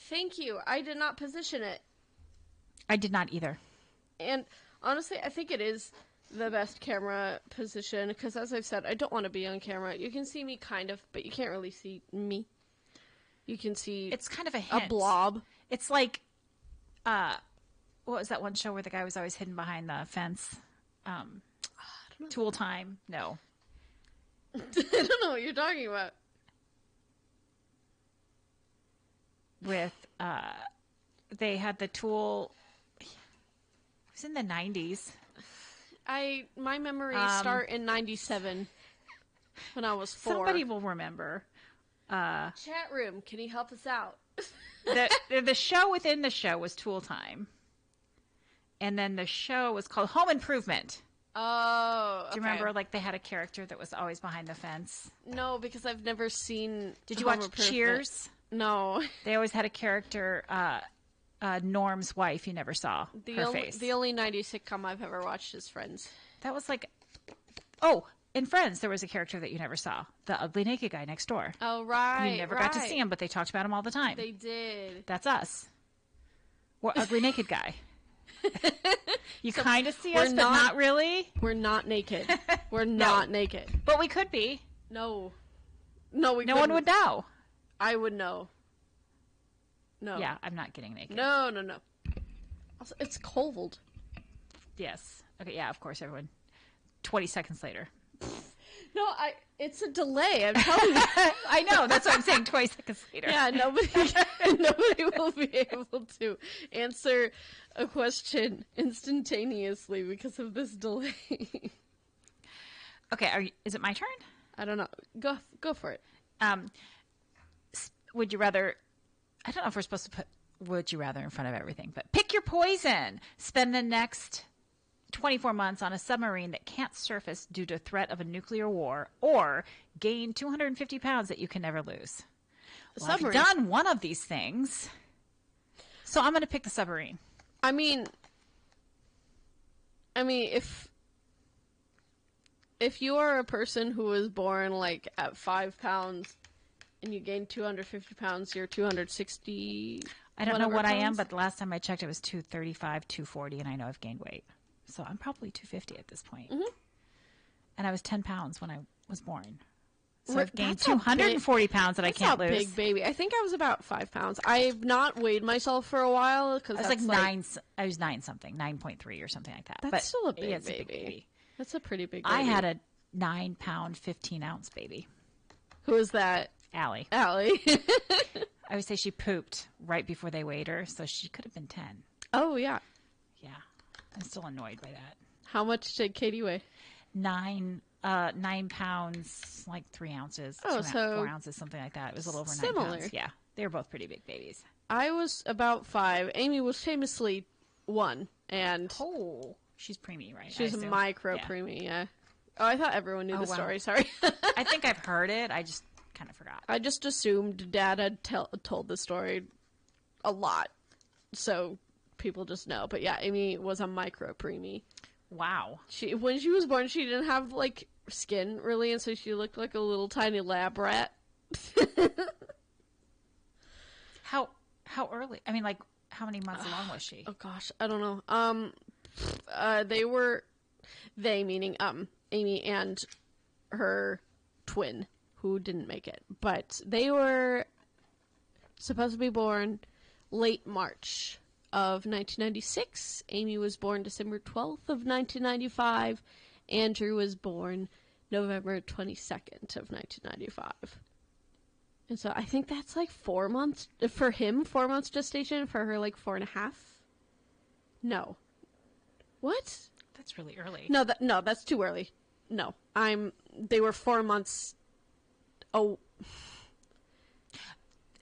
Thank you. I did not position it. I did not either. And honestly, I think it is the best camera position because, as I've said, I don't want to be on camera. You can see me kind of, but you can't really see me. You can see It's kind of a hint. a blob. It's like, what was that one show where the guy was always hidden behind the fence? Tool Time? No. I don't know what you're talking about. With, they had the tool. It was in the 90s. My memories start in 97 when I was 4. Somebody will remember. Chat room, can you help us out? The show within the show was Tool Time. And then the show was called Home Improvement. Oh, okay. Do you remember, like, they had a character that was always behind the fence? No, because I've never seen Did you Home watch Improvement. Cheers? No. They always had a character, Norm's wife, you never saw her face. The only 90s sitcom I've ever watched is Friends. That was like... Oh, in Friends, there was a character that you never saw. The ugly naked guy next door. Oh, right. You never got to see him, but they talked about him all the time. They did. That's us. We're ugly naked guy. You kind of see us, but not really. We're not naked. We're not naked. But we could be. No, No one would know. I would know. No. Yeah, I'm not getting naked. No. Also, it's cold. Yes. Okay, yeah, of course, everyone. 20 seconds later. No, it's a delay. I'm telling you. I know. That's what I'm saying. 20 seconds later. Yeah, nobody will be able to answer a question instantaneously because of this delay. Okay, is it my turn? I don't know. Go for it. Would you rather... I don't know if we're supposed to put would you rather in front of everything, but pick your poison. Spend the next 24 months on a submarine that can't surface due to threat of a nuclear war, or gain 250 pounds that you can never lose. Well, I've done one of these things, so I'm going to pick the submarine. I mean, if you are a person who was born like at 5 pounds and you gain 250 pounds, you're 260. I don't know what I am, but the last time I checked, it was 235, 240, and I know I've gained weight. So I'm probably 250 at this point. Mm-hmm. And I was 10 pounds when I was born. So I've gained 240 pounds that I can't lose. That's a big baby. I think I was about 5 pounds. I've not weighed myself for a while. Cause I was like 9. I was 9 something, 9.3 or something like that. That's still a big baby. That's a pretty big baby. I had a 9-pound, 15-ounce baby. Who was that? Allie. I would say she pooped right before they weighed her, so she could have been 10. Oh, yeah. Yeah. I'm still annoyed by that. How much did Katie weigh? 9 pounds, like 3 ounces. Oh, so 4 ounces, something like that. It was a little over 9 pounds. Yeah. They were both pretty big babies. I was about 5. Amy was famously 1. And oh, she's preemie, right? She's a micro preemie, yeah. Oh, I thought everyone knew the story. Sorry. I think I've heard it. I just kind of forgot. I just assumed Dad had told the story a lot, so people just know. But yeah, Amy was a micro preemie. Wow. When she was born, she didn't have like skin really, and so she looked like a little tiny lab rat. How early? I mean, like how many months along was she? Oh gosh, I don't know. They meaning Amy and her twin, who didn't make it. But they were supposed to be born late March of 1996. Amy was born December 12th of 1995. Andrew was born November 22nd of 1995. And so I think that's like 4 months for him, 4 months gestation, for her like 4.5. No. What? That's really early. No, that's too early. No, they were 4 months. Oh,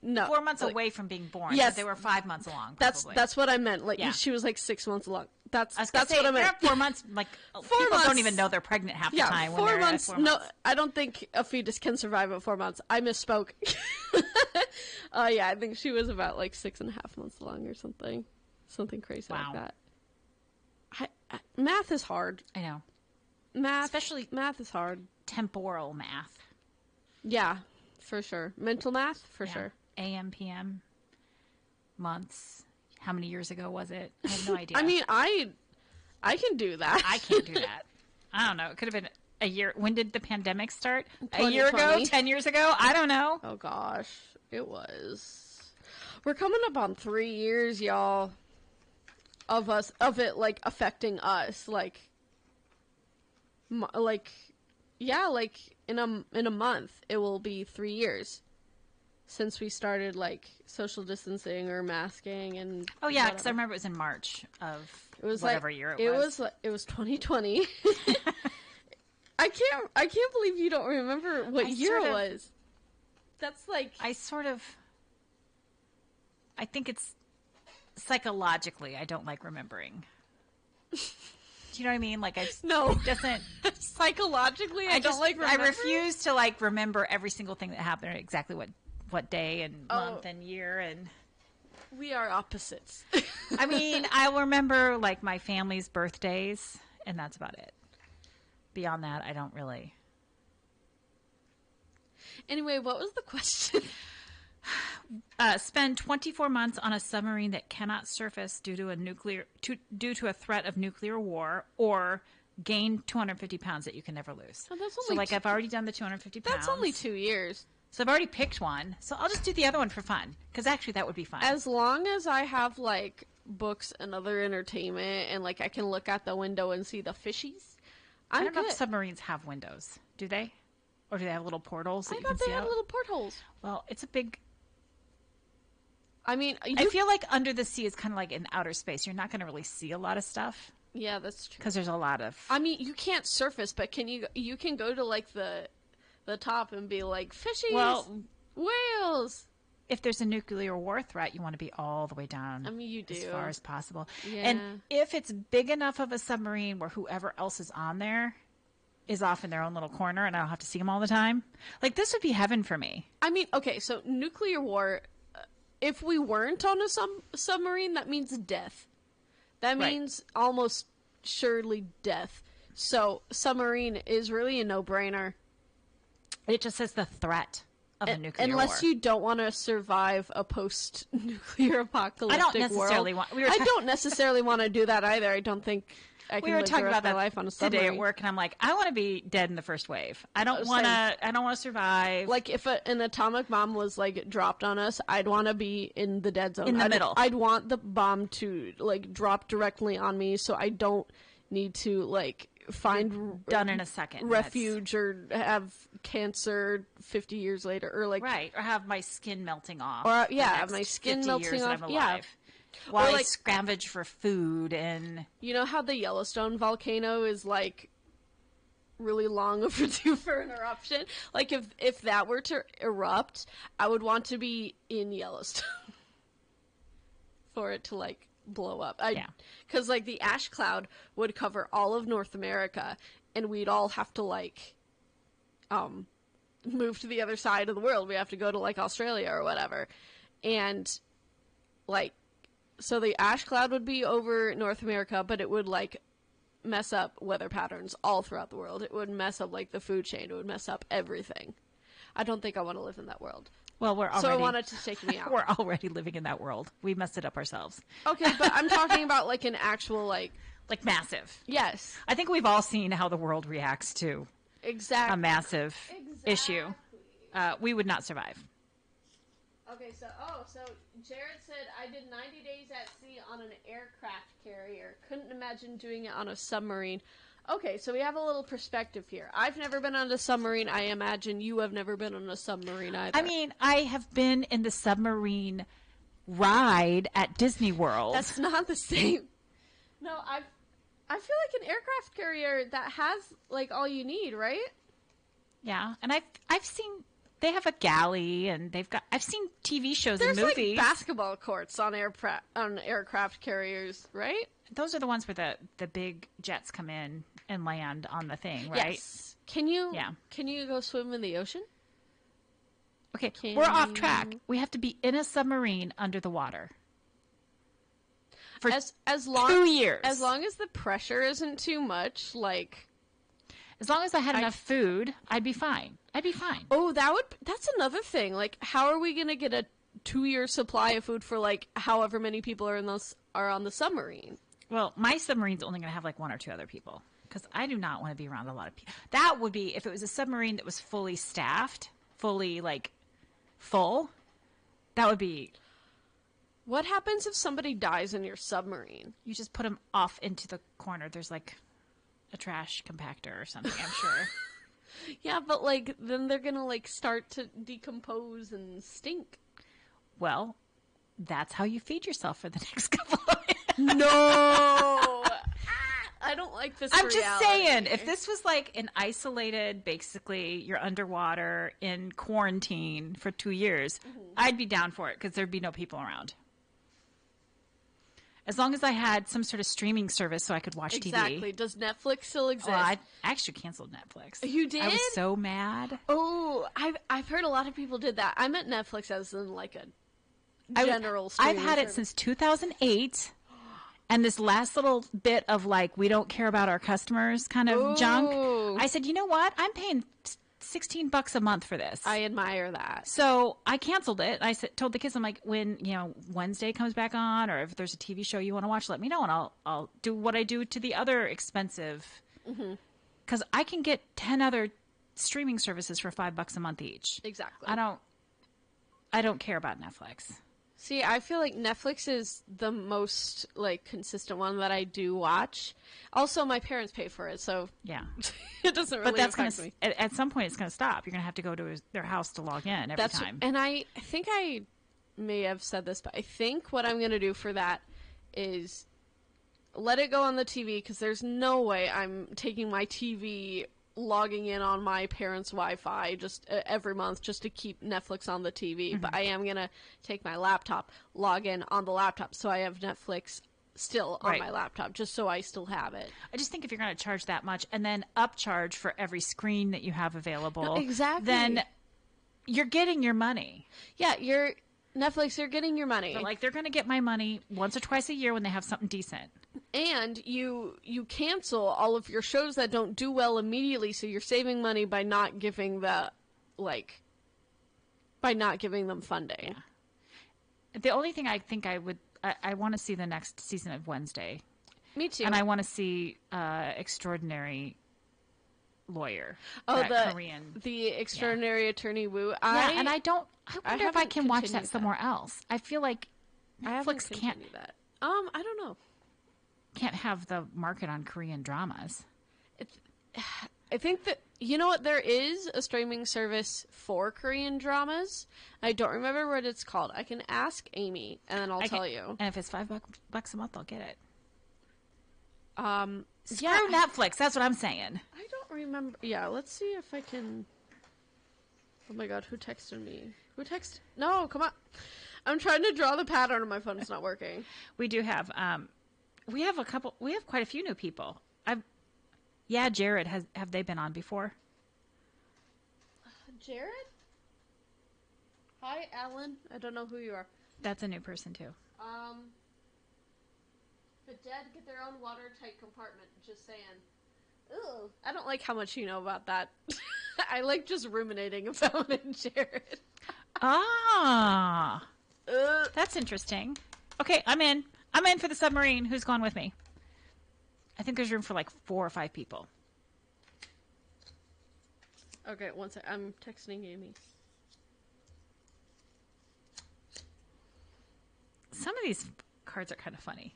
no, 4 months away from being born. Yes, but they were 5 months along. Probably. That's what I meant. Like she was like 6 months along. That's what I meant. They're 4 months. Like 4 people months, don't even know they're pregnant half the time. 4 months. No, I don't think a fetus can survive at 4 months. I misspoke. Yeah, I think she was about like 6.5 months along or something crazy like that. Math is hard. I know. Especially math is hard. Temporal math. Yeah, for sure. Mental math, for sure. AM, PM, months. How many years ago was it? I have no idea. I mean, I can do that. I can't do that. I don't know. It could have been a year. When did the pandemic start? A year ago? 10 years ago? I don't know. Oh, gosh. It was. We're coming up on 3 years, y'all, of it, like, affecting us. Like, yeah, like, in a month, it will be 3 years since we started, like, social distancing or masking and. Oh yeah, because I remember it was in March of whatever year it was. It was 2020. I can't believe you don't remember what year it was. That's like I think it's psychologically I don't like remembering. Do you know what I mean? Like it doesn't psychologically I don't like remembering. I refuse to like remember every single thing that happened or exactly what day and month and year and we are opposites. I mean, I remember like my family's birthdays and that's about it. Beyond that, I don't really. Anyway, what was the question? Spend 24 months on a submarine that cannot surface due to a threat of nuclear war, or gain 250 pounds that you can never lose. Oh, that's only so, like, I've already done the 250 pounds. That's only 2 years. So I've already picked one. So I'll just do the other one for fun, because actually that would be fun. As long as I have like books and other entertainment, and like I can look out the window and see the fishies. I don't know if submarines have windows. Do they? Or do they have little portals that you can see out? I thought they had little portholes. Well, it's a big... I mean... I feel like under the sea is kind of like in outer space. You're not going to really see a lot of stuff. Yeah, that's true. Because there's a lot of... I mean, you can't surface, but you can go to like the top and be like, fishies, whales. If there's a nuclear war threat, you want to be all the way down. I mean, you do. As far as possible. Yeah. And if it's big enough of a submarine where whoever else is on there is off in their own little corner and I don't have to see them all the time, like this would be heaven for me. I mean, okay, so nuclear war, if we weren't on a submarine, that means death. That means almost surely death. So submarine is really a no-brainer. It just says the threat of a nuclear war. Unless you don't want to survive a post-nuclear apocalyptic world. I don't necessarily want to do that either. I don't think I can live the rest of my life on a submarine. Today at work, and I'm like, I want to be dead in the first wave. I don't want to survive. Like if an atomic bomb was like dropped on us, I'd want to be in the dead zone. In the middle. I'd want the bomb to like drop directly on me, so I don't need to like find done in a second refuge or have cancer 50 years later or like or have my skin melting off or have my skin melting off while I scavenge for food. And you know how the Yellowstone volcano is like really long overdue for an eruption? Like if that were to erupt, I would want to be in Yellowstone for it to like blow up. Because like the ash cloud would cover all of North America and we'd all have to like move to the other side of the world. We have to go to like Australia or whatever. And like so the ash cloud would be over North America, but it would like mess up weather patterns all throughout the world. It would mess up like the food chain. It would mess up everything. I don't think I want to live in that world. Well, so I wanted to take me out. We're already living in that world. We messed it up ourselves. Okay, but I'm talking about like an actual like massive. Yes. I think we've all seen how the world reacts to a massive issue. We would not survive. Okay, so Jared said I did 90 days at sea on an aircraft carrier. Couldn't imagine doing it on a submarine. Okay, so we have a little perspective here. I've never been on a submarine. I imagine you have never been on a submarine either. I mean, I have been in the submarine ride at Disney World. That's not the same. No, I feel like an aircraft carrier that has like all you need, right? Yeah, and I've seen they have a galley and I've seen TV shows and movies. There's like basketball courts on aircraft carriers, right? Those are the ones where the big jets come in and land on the thing, right? Yes. Can you go swim in the ocean? Okay, we're off track. We have to be in a submarine under the water for as long 2 years. As long as the pressure isn't too much, like as long as I had enough food, I'd be fine. Oh, that's another thing. Like, how are we gonna get a 2-year supply of food for like however many people are on the submarine? Well, my submarine's only going to have like 1 or 2 other people because I do not want to be around a lot of people. That would be if it was a submarine that was fully staffed, fully like full. That would be. What happens if somebody dies in your submarine? You just put them off into the corner. There's like a trash compactor or something, I'm sure. Yeah, but like then they're gonna like start to decompose and stink. Well, that's how you feed yourself for the next couple of years. No! I don't like this I'm just reality. saying, if this was like an isolated, basically, you're underwater in quarantine for 2 years, I'd be down for it because there'd be no people around. As long as I had some sort of streaming service so I could watch TV. Exactly. Does Netflix still exist? Oh, I actually canceled Netflix. You did? I was so mad. Oh, I've heard a lot of people did that. I meant Netflix as in like a general I've streaming had it service. since 2008. And this last little bit of like, we don't care about our customers kind of junk. I said, you know what? I'm paying $16 a month for this. I admire that. So I canceled it. I told the kids, I'm like, when, Wednesday comes back on, or if there's a TV show you want to watch, let me know. And I'll do what I do to the other expensive. Because I can get 10 other streaming services for $5 a month each. Exactly. I don't care about Netflix. See, I feel like Netflix is the most like consistent one that I do watch. Also, my parents pay for it, so yeah, it doesn't really affect me. At some point, it's going to stop. You're going to have to go to their house to log in every time. And I think I may have said this, but I think what I'm going to do for that is let it go on the TV because there's no way I'm taking my TV, logging in on my parents' Wi-Fi just every month just to keep Netflix on the TV. But I am going to take my laptop, log in on the laptop so I have Netflix still on my laptop just so I still have it. I just think if you're going to charge that much and then upcharge for every screen that you have available, No, exactly. then you're getting your money. Yeah, Netflix, you're getting your money. But like they're going to get my money once or twice a year when they have something decent. And you cancel all of your shows that don't do well immediately, so you're saving money by not giving them funding. Yeah. The only thing I think I want to see the next season of Wednesday. Me too. And I want to see Extraordinary Lawyer. Oh, Korean. The Extraordinary Attorney Woo. I wonder if I can watch that continued somewhere else. I feel like Netflix can't. That. I don't know. Can't have the market on Korean dramas. I think that, you know what, there is a streaming service for Korean dramas. I don't remember what it's called. I can ask Amy, and then I'll tell you. And if it's $5 a month, I'll get it. Screw Yeah. Netflix. That's what I'm saying. I don't remember. Yeah, let's see if I can. Oh my god, who texted me? No, come on. I'm trying to draw the pattern on my phone. It's not working. We do have, we have quite a few new people. Jared, have they been on before? Jared? Hi, Alan. I don't know who you are. That's a new person too. The dead get their own watertight compartment. Just saying. Ugh. I don't like how much you know about that. I like just ruminating about it, Jared. That's interesting. Okay, I'm in. I'm in for the submarine. Who's going with me? I think there's room for like 4 or 5 people. Okay, one sec. I'm texting Amy. Some of these cards are kind of funny.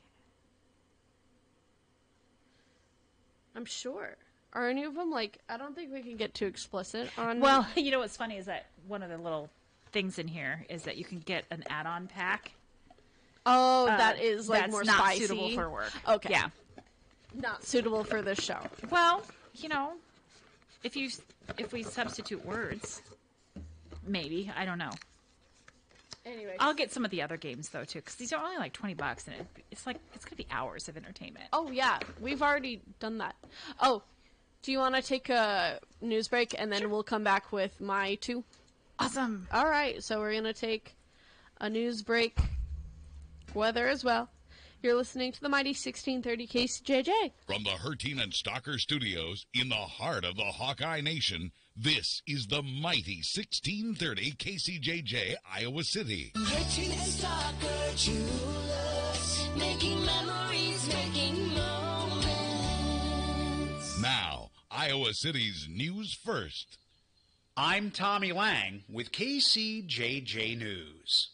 I'm sure. Are any of them like? I don't think we can get too explicit on. Well, you know what's funny is that one of the little things in here is that you can get an add-on pack. Oh, that is like that's more not spicy. suitable for work. Okay. Yeah. Not suitable for this show. Well, if we substitute words, maybe, I don't know. Anyway, I'll get some of the other games though too, because these are only like $20, and it's gonna be hours of entertainment. oh yeah, we've already done that. Oh, do you want to take a news break and then we'll come back with my 2? Awesome. All right, so we're gonna take a news break. Weather as well. You're listening to the mighty 1630 KCJJ. From the Hertine and Stalker Studios in the heart of the Hawkeye Nation, this is the mighty 1630 KCJJ, Iowa City. Hertine and Stalker Jewelers, making memories, making moments. Iowa City's news first. I'm Tommy Lang with KCJJ News.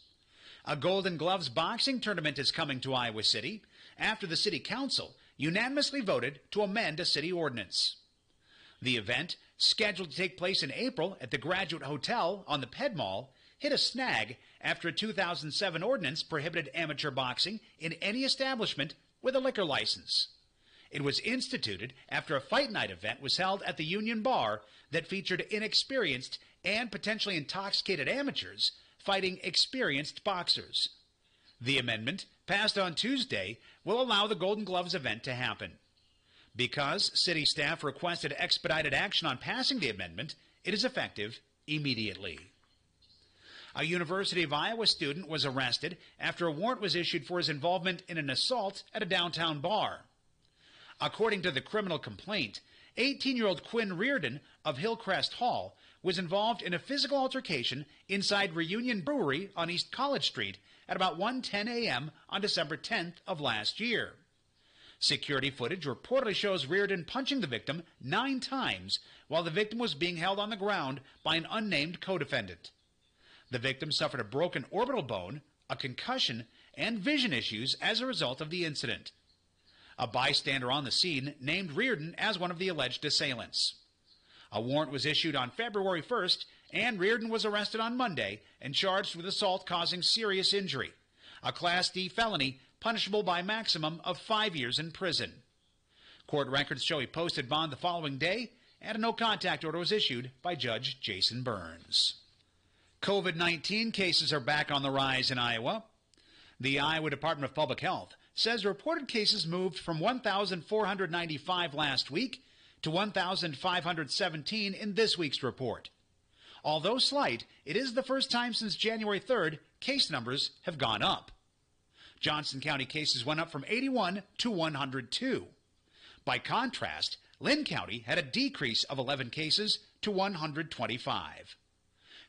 A Golden Gloves boxing tournament is coming to Iowa City after the City Council unanimously voted to amend a city ordinance. The event, scheduled to take place in April at the Graduate Hotel on the Ped Mall, hit a snag after a 2007 ordinance prohibited amateur boxing in any establishment with a liquor license. It was instituted after a fight night event was held at the Union Bar that featured inexperienced and potentially intoxicated amateurs fighting experienced boxers. The amendment, passed on Tuesday, will allow the Golden Gloves event to happen. Because city staff requested expedited action on passing the amendment, it is effective immediately. A University of Iowa student was arrested after a warrant was issued for his involvement in an assault at a downtown bar. According to the criminal complaint, 18-year-old Quinn Reardon of Hillcrest Hall was involved in a physical altercation inside Reunion Brewery on East College Street at about 1:10 a.m. on December 10th of last year. Security footage reportedly shows Reardon punching the victim 9 times while the victim was being held on the ground by an unnamed co-defendant. The victim suffered a broken orbital bone, a concussion, and vision issues as a result of the incident. A bystander on the scene named Reardon as one of the alleged assailants. A warrant was issued on February 1st, and Reardon was arrested on Monday and charged with assault causing serious injury, a Class D felony punishable by a maximum of 5 years in prison. Court records show he posted bond the following day, and a no-contact order was issued by Judge Jason Burns. COVID-19 cases are back on the rise in Iowa. The Iowa Department of Public Health says reported cases moved from 1,495 last week to 1,517 in this week's report. Although slight, it is the first time since January 3rd case numbers have gone up. Johnson County cases went up from 81 to 102. By contrast, Lynn County had a decrease of 11 cases to 125.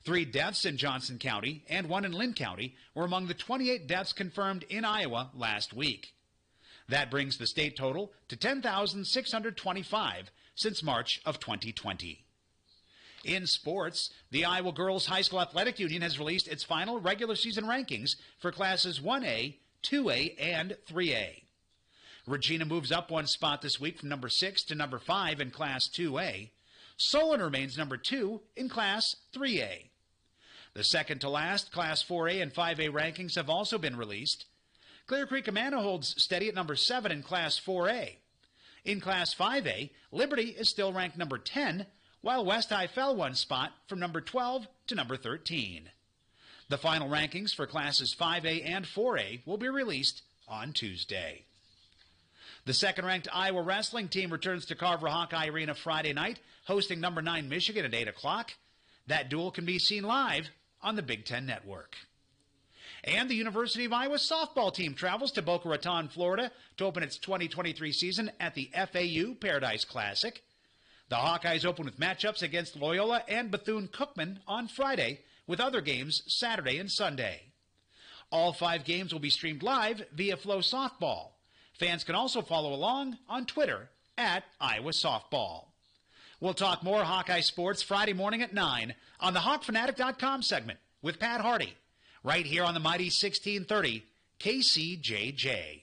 3 deaths in Johnson County and 1 in Lynn County were among the 28 deaths confirmed in Iowa last week. That brings the state total to 10,625 since March of 2020. In sports, the Iowa Girls High School Athletic Union has released its final regular season rankings for classes 1A, 2A, and 3A. Regina moves up 1 spot this week from number 6 to number 5 in Class 2A. Solon remains number 2 in Class 3A. The second to last Class 4A and 5A rankings have also been released. Clear Creek Amana holds steady at number 7 in Class 4A. In Class 5A, Liberty is still ranked number 10, while West High fell 1 spot from number 12 to number 13. The final rankings for Classes 5A and 4A will be released on Tuesday. The second-ranked Iowa wrestling team returns to Carver Hawkeye Arena Friday night, hosting number 9 Michigan at 8 o'clock. That duel can be seen live on the Big Ten Network. And the University of Iowa softball team travels to Boca Raton, Florida, to open its 2023 season at the FAU Paradise Classic. The Hawkeyes open with matchups against Loyola and Bethune-Cookman on Friday, with other games Saturday and Sunday. All 5 games will be streamed live via Flow Softball. Fans can also follow along on Twitter at Iowa Softball. We'll talk more Hawkeye sports Friday morning at 9 on the HawkFanatic.com segment with Pat Hardy, right here on the mighty 1630 KCJJ.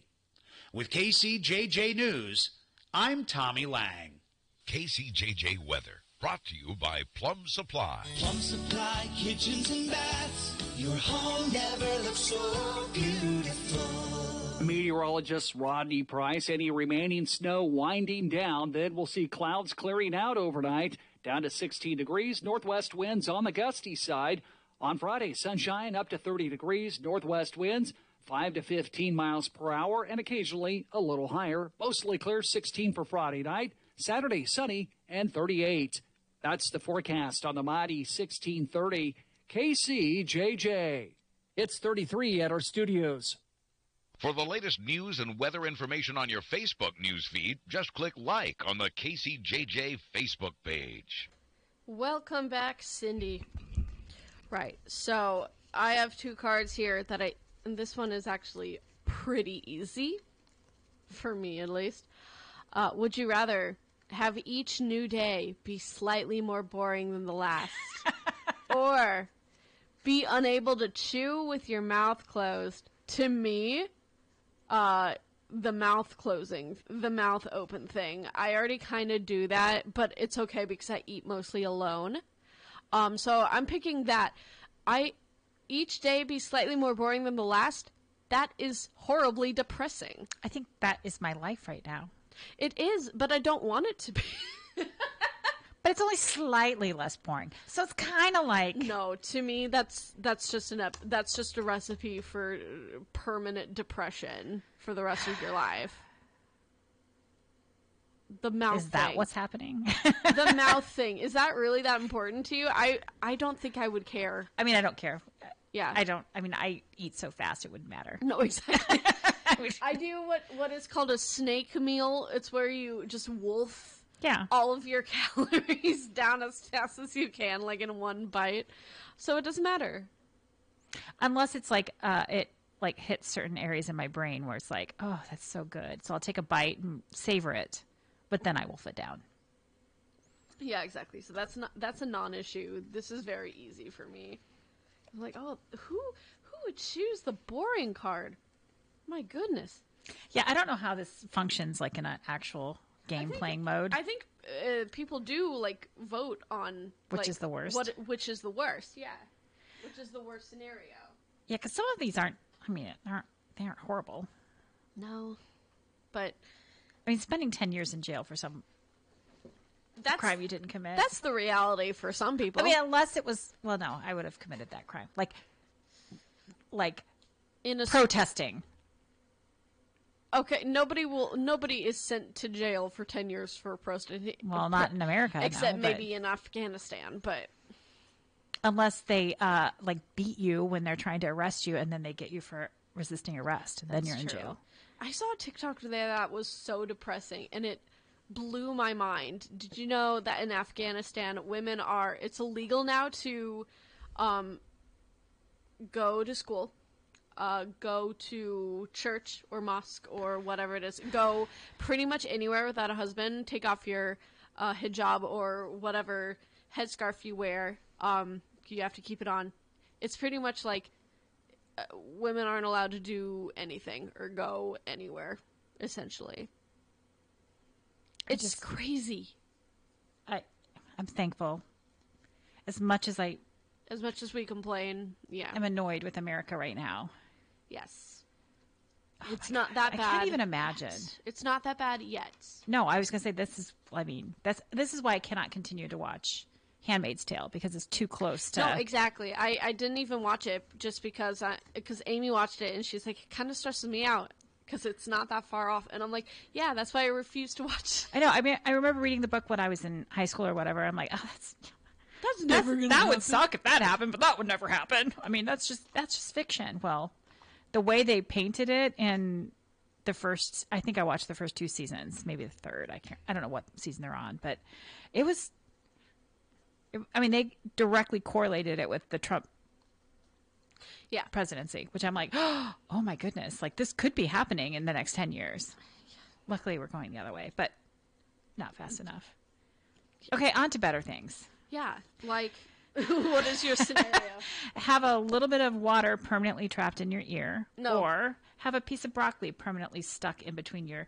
With KCJJ News, I'm Tommy Lang. KCJJ Weather, brought to you by Plum Supply. Plum Supply kitchens and baths. Your home never looks so beautiful. Meteorologist Rodney Price, any remaining snow winding down, then we'll see clouds clearing out overnight, down to 16 degrees, northwest winds on the gusty side. On Friday, sunshine up to 30 degrees, northwest winds 5 to 15 miles per hour, and occasionally a little higher. Mostly clear, 16 for Friday night. Saturday, sunny and 38. That's the forecast on the mighty 1630 KCJJ. It's 33 at our studios. For the latest news and weather information on your Facebook news feed, just click like on the KCJJ Facebook page. Welcome back, Cindy. Right, so I have 2 cards here and this one is actually pretty easy, for me at least. Would you rather have each new day be slightly more boring than the last. Or be unable to chew with your mouth closed. To me, the mouth open thing, I already kind of do that, but it's okay because I eat mostly alone. So I'm picking that. Each day be slightly more boring than the last. That is horribly depressing. I think that is my life right now. It is, but I don't want it to be. But it's only slightly less boring. So it's kind of like... No, to me, that's just a recipe for permanent depression for the rest of your life. The mouth Is that thing. what's happening? The mouth thing. Is that really that important to you? I don't think I would care. I mean, I don't care. Yeah. I eat so fast it wouldn't matter. No, exactly. I do what is called a snake meal. It's where you just wolf all of your calories down as fast as you can, like in one bite. So it doesn't matter. Unless it's like it like hits certain areas in my brain where it's like, oh, that's so good. So I'll take a bite and savor it, but then I wolf it down. Yeah, exactly. So that's a non-issue. This is very easy for me. I'm like, oh, who would choose the boring card? My goodness. Yeah, I don't know how this functions like in an actual game playing mode. I think people do like vote on which is the worst. Which is the worst? Yeah, which is the worst scenario? Yeah, because some of these aren't. I mean, they aren't horrible. No, but I mean, spending 10 years in jail for some crime you didn't commit. That's the reality for some people. I mean, unless it was. Well, no, I would have committed that crime. Like in a protesting. Okay, nobody is sent to jail for 10 years for protesting. Well, not in America, except no, maybe in Afghanistan, but unless they like beat you when they're trying to arrest you, and then they get you for resisting arrest, and then you're in jail. I saw a TikTok today that was so depressing, and it blew my mind. Did you know that in Afghanistan, it's illegal now to go to school, go to church or mosque or whatever it is, go pretty much anywhere without a husband, take off your hijab or whatever headscarf you wear, you have to keep it on. It's pretty much like women aren't allowed to do anything or go anywhere, essentially. It's crazy. I'm thankful. As much as we complain, yeah. I'm annoyed with America right now. Yes. It's not that bad. I can't even imagine. It's not that bad yet. No, I was going to say this is why I cannot continue to watch Handmaid's Tale, because it's too close to... No, exactly. I didn't even watch it just because Amy watched it and she's like, it kind of stresses me out because it's not that far off. And I'm like, yeah, that's why I refuse to watch. I know. I mean, I remember reading the book when I was in high school or whatever. I'm like, oh, that's never going to happen. That would suck if that happened, but that would never happen. I mean, that's just fiction. Well, the way they painted it in the first, I think I watched the first 2 seasons, maybe the third. I don't know what season they're on, but it was, I mean, they directly correlated it with the Trump presidency, which I'm like, oh my goodness, like this could be happening in the next 10 years. Luckily, we're going the other way, but not fast enough. Okay, on to better things. Yeah, like, what is your scenario? Have a little bit of water permanently trapped in your ear. No. Or have a piece of broccoli permanently stuck in between your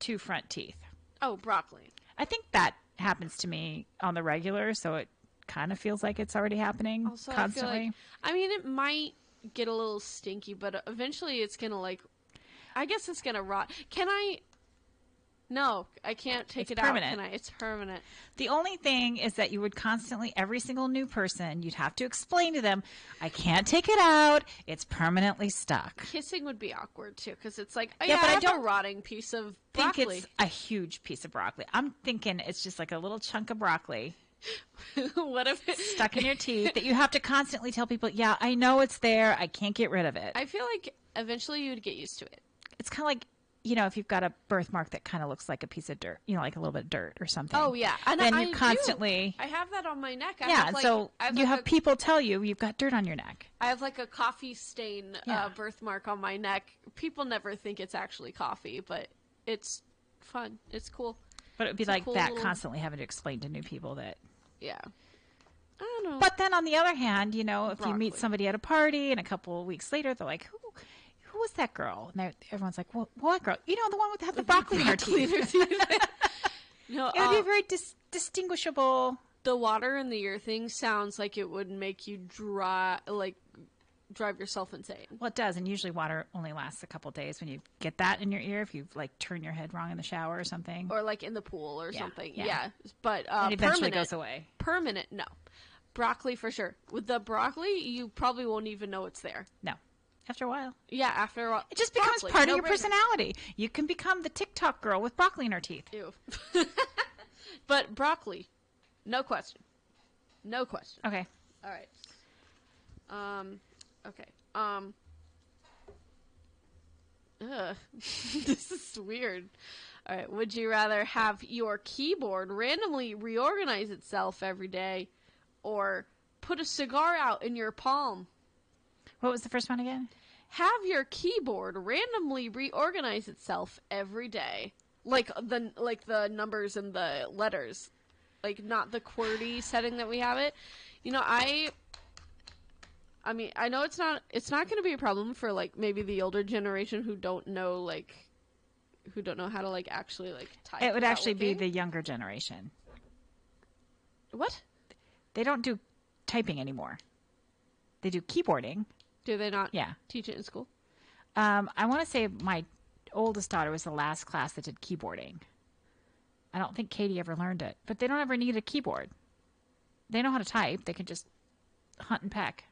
2 front teeth. Oh, broccoli. I think that happens to me on the regular, so it kind of feels like it's already happening also, constantly. I mean, it might get a little stinky, but eventually it's going to, I guess it's going to rot. No, I can't take it permanent. Out. Can I? It's permanent. The only thing is that you would constantly, every single new person, you'd have to explain to them, I can't take it out. It's permanently stuck. Kissing would be awkward, too, because it's like, but I don't a rotting piece of broccoli. think it's a huge piece of broccoli. I'm thinking it's just like a little chunk of broccoli. What if it's stuck in your teeth that you have to constantly tell people, yeah, I know it's there. I can't get rid of it. I feel like eventually you would get used to it. It's kind of like, if you've got a birthmark that kind of looks like a piece of dirt, like a little bit of dirt or something. Oh, yeah. And then you constantly... I have that on my neck. So you have people tell you you've got dirt on your neck. I have like a coffee stain birthmark on my neck. People never think it's actually coffee, but it's fun. It's cool. But it would be It's a like cool that little- constantly having to explain to new people that. Yeah. I don't know. But then on the other hand, you know, if you meet Broccoli. somebody at a party and a couple of weeks later, they're like, who was that girl? And everyone's like, well, what girl? You know, the one with the broccoli in her teeth. No, It would be very distinguishable. the water in the ear thing sounds like it would make you drive yourself insane. Well, it does. And usually water only lasts a couple of days when you get that in your ear, if you like turn your head wrong in the shower or something. Or like in the pool or something. yeah. Yeah. But It eventually permanent, goes away. Permanent, no. Broccoli for sure. With the broccoli, you probably won't even know it's there. No. After a while. Yeah, after a while. It just becomes Broccoli, part of no your brainer. personality. You can become the TikTok girl with broccoli in her teeth. Ew. But broccoli, no question. No question. Okay. All right. Okay. This is weird. All right. Would you rather have your keyboard randomly reorganize itself every day, or put a cigar out in your palm? What was the first one again? Have your keyboard randomly reorganize itself every day, like the numbers and the letters, like not the QWERTY setting that we have it. You know, I mean, I know it's not going to be a problem for like maybe the older generation who don't know how to like actually like type. It would without actually be looking. the younger generation. What? They don't do typing anymore. They do keyboarding. Do they not Yeah. teach it in school? I want to say my oldest daughter was the last class that did keyboarding. I don't think Katie ever learned it, but they don't ever need a keyboard. They know how to type. They can just hunt and peck.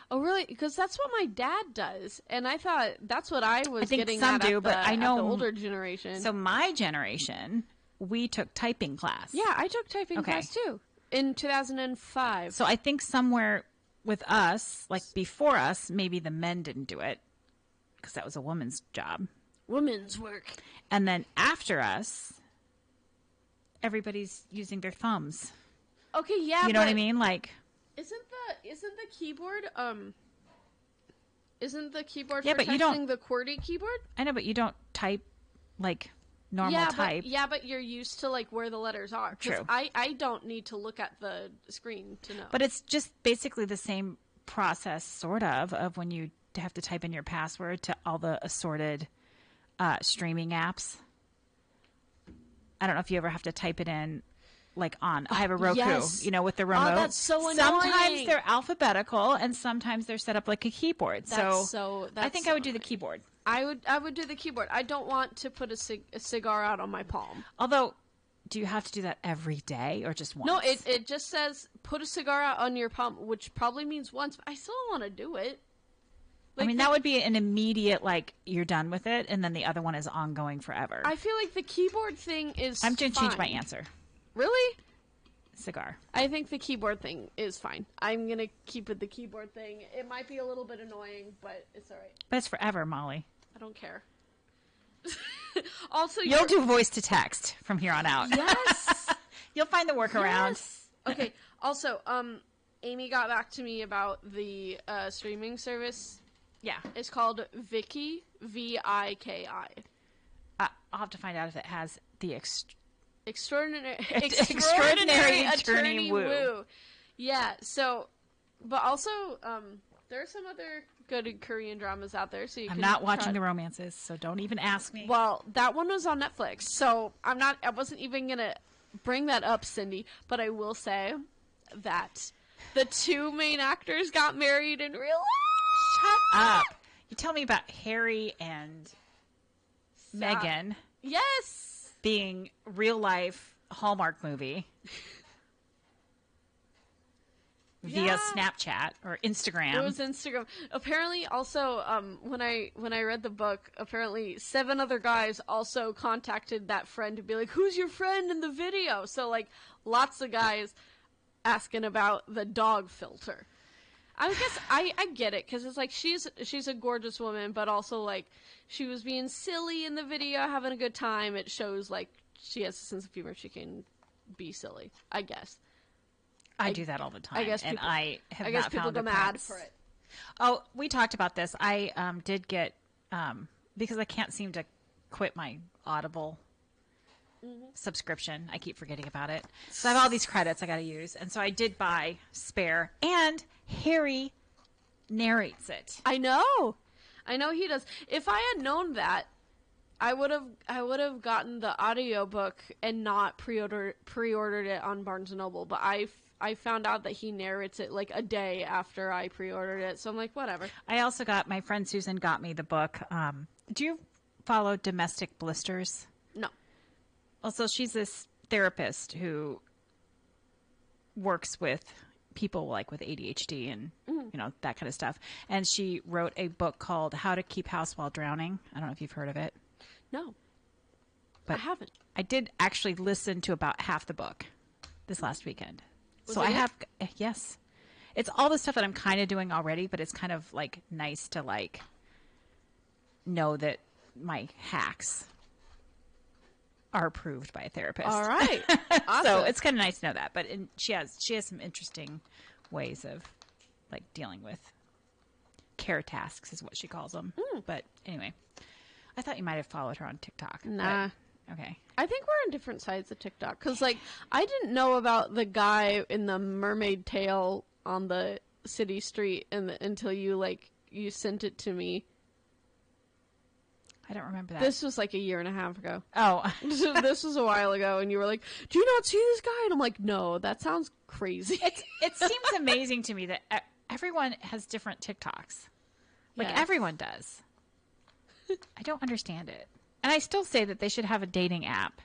Oh, really? Because that's what my dad does, and I thought that's what I was I think getting some at do, at but I know the older generation. So my generation, we took typing class. Yeah, I took typing Okay. class too in 2005. So I think somewhere with us, like before us, maybe the men didn't do it because that was a woman's job. Women's work. And then after us, everybody's using their thumbs. Okay, yeah, You know what I but mean? Like, Isn't the keyboard isn't the keyboard Yeah, for but you texting don't- the QWERTY keyboard? I know, but you don't type like normal Yeah, type. but you're used to like where the letters are. 'Cause True. I don't need to look at the screen to know. But it's just basically the same process, sort of when you have to type in your password to all the assorted streaming apps. I don't know if you ever have to type it in, like I have a Roku, yes. with the remote. that's so Sometimes annoying. they're alphabetical, and sometimes they're set up like a keyboard. That's I think I would do the keyboard. I would do the keyboard. I don't want to put a cigar out on my palm. Although, do you have to do that every day or just once? No, it just says put a cigar out on your palm, which probably means once, but I still don't want to do it. I mean, that would be an immediate, like, you're done with it, and then the other one is ongoing forever. I feel like the keyboard thing is I'm going to change my fine. answer. Really? Cigar. I think the keyboard thing is fine. I'm going to keep with the keyboard thing. It might be a little bit annoying, but it's all right. But it's forever, Molly. I don't care. Also, You'll do voice to text from here on out. Yes. You'll find the workaround. Yes. Okay. Also, Amy got back to me about the streaming service. Yeah. It's called Viki, Viki. I'll have to find out if it has the Extraordinary Attorney Woo. Yeah. So, but also, there are some other good Korean dramas out there. So you I'm can not watching try- the romances, so don't even ask me. Well, that one was on Netflix, so I wasn't even gonna bring that up, Cindy. But I will say that the two main actors got married in real life. Shut up. You tell me about Harry and Meghan Yes. being real life Hallmark movie via Yeah. Snapchat or Instagram. It was Instagram. Apparently, also, when I read the book, apparently 7 other guys also contacted that friend to be like, "Who's your friend in the video?" So like, lots of guys asking about the dog filter. I guess I get it, because it's like she's a gorgeous woman, but also like she was being silly in the video, having a good time. It shows like she has a sense of humor. She can be silly, I guess. I do that all the time. I guess and people- I have I guess not people found go a mad prince. for it. Oh, we talked about this. I did get because I can't seem to quit my Audible subscription. I keep forgetting about it. So I have all these credits I got to use. And so I did buy Spare, and Harry narrates it. I know he does. If I had known that, I would have gotten the audiobook and not pre-ordered it on Barnes & Noble, but I found out that he narrates it like a day after I pre-ordered it, so I'm like, whatever. I also got, my friend Susan got me the book. Do you follow Domestic Blisters? No. Also, she's this therapist who works with people like with ADHD and, that kind of stuff. And she wrote a book called How to Keep House While Drowning. I don't know if you've heard of it. No. But I haven't. I did actually listen to about half the book this last weekend. Was So it I good? have, yes. It's all the stuff that I'm kind of doing already, but it's kind of like nice to like know that my hacks are approved by a therapist. All right. Awesome. So it's kind of nice to know that. But she has some interesting ways of like dealing with care tasks is what she calls them. But anyway, I thought you might have followed her on TikTok. Nah. But, okay. I think we're on different sides of TikTok. Because, like, I didn't know about the guy in the mermaid tail on the city street until you sent it to me. I don't remember that. This was like a year and a half ago. Oh. This was a while ago, and you were like, do you not see this guy? And I'm like, no, that sounds crazy. It seems amazing to me that everyone has different TikToks. Like, Yes. everyone does. I don't understand it. And I still say that they should have a dating app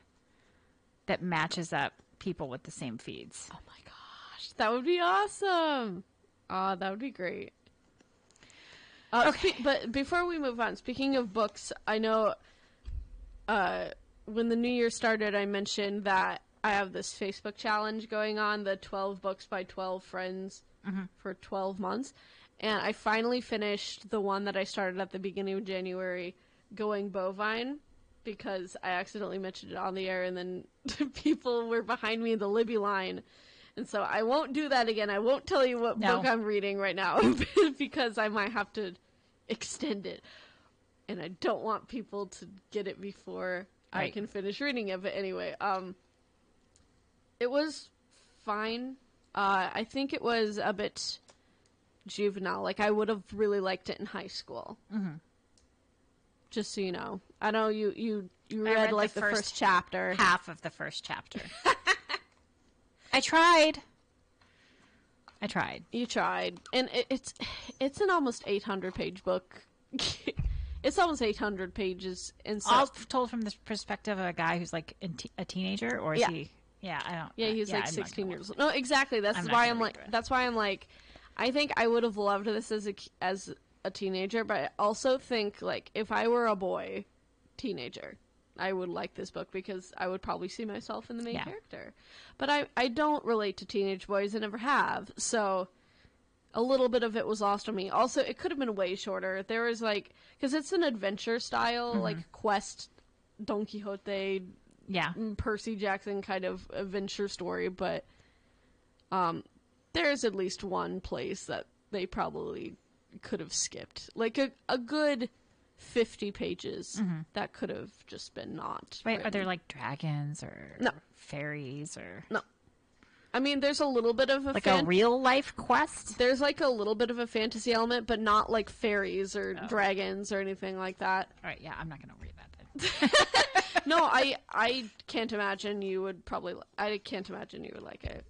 that matches up people with the same feeds. Oh my gosh, that would be awesome. That would be great. Okay. But before we move on, speaking of books, I know when the new year started, I mentioned that I have this Facebook challenge going on, the 12 books by 12 friends for 12 months. And I finally finished the one that I started at the beginning of January, Going Bovine, because I accidentally mentioned it on the air, and then people were behind me in the Libby line. And so I won't do that again. I won't tell you what book I'm reading right now because I might have to extend it. And I don't want people to get it before I can finish reading it. But anyway, it was fine. I think it was a bit juvenile. Like, I would have really liked it in high school. Just so you know. I know you read like the first chapter. Half of the first chapter. I tried. You tried. And it's an almost 800-page book. It's almost 800 pages. And so, all told from the perspective of a guy who's like a teenager, or is he? Yeah, I don't. Yeah, he's like 16 years old. No, exactly. That's why I'm like, I think I would have loved this as a teenager, but I also think, like, if I were a boy teenager, I would like this book because I would probably see myself in the main character. But I don't relate to teenage boys. I never have. So a little bit of it was lost on me. Also, it could have been way shorter. There was, like, because it's an adventure style, like quest, Don Quixote, Percy Jackson kind of adventure story. But there is at least one place that they probably could have skipped. Like a good 50 pages that could have just been not. Wait, are there like dragons or fairies or no? I mean, there's a little bit of a real life quest. There's like a little bit of a fantasy element, but not like fairies or dragons or anything like that. All right, yeah, I'm not gonna read that then. No, I can't imagine you would probably. I can't imagine you would like it.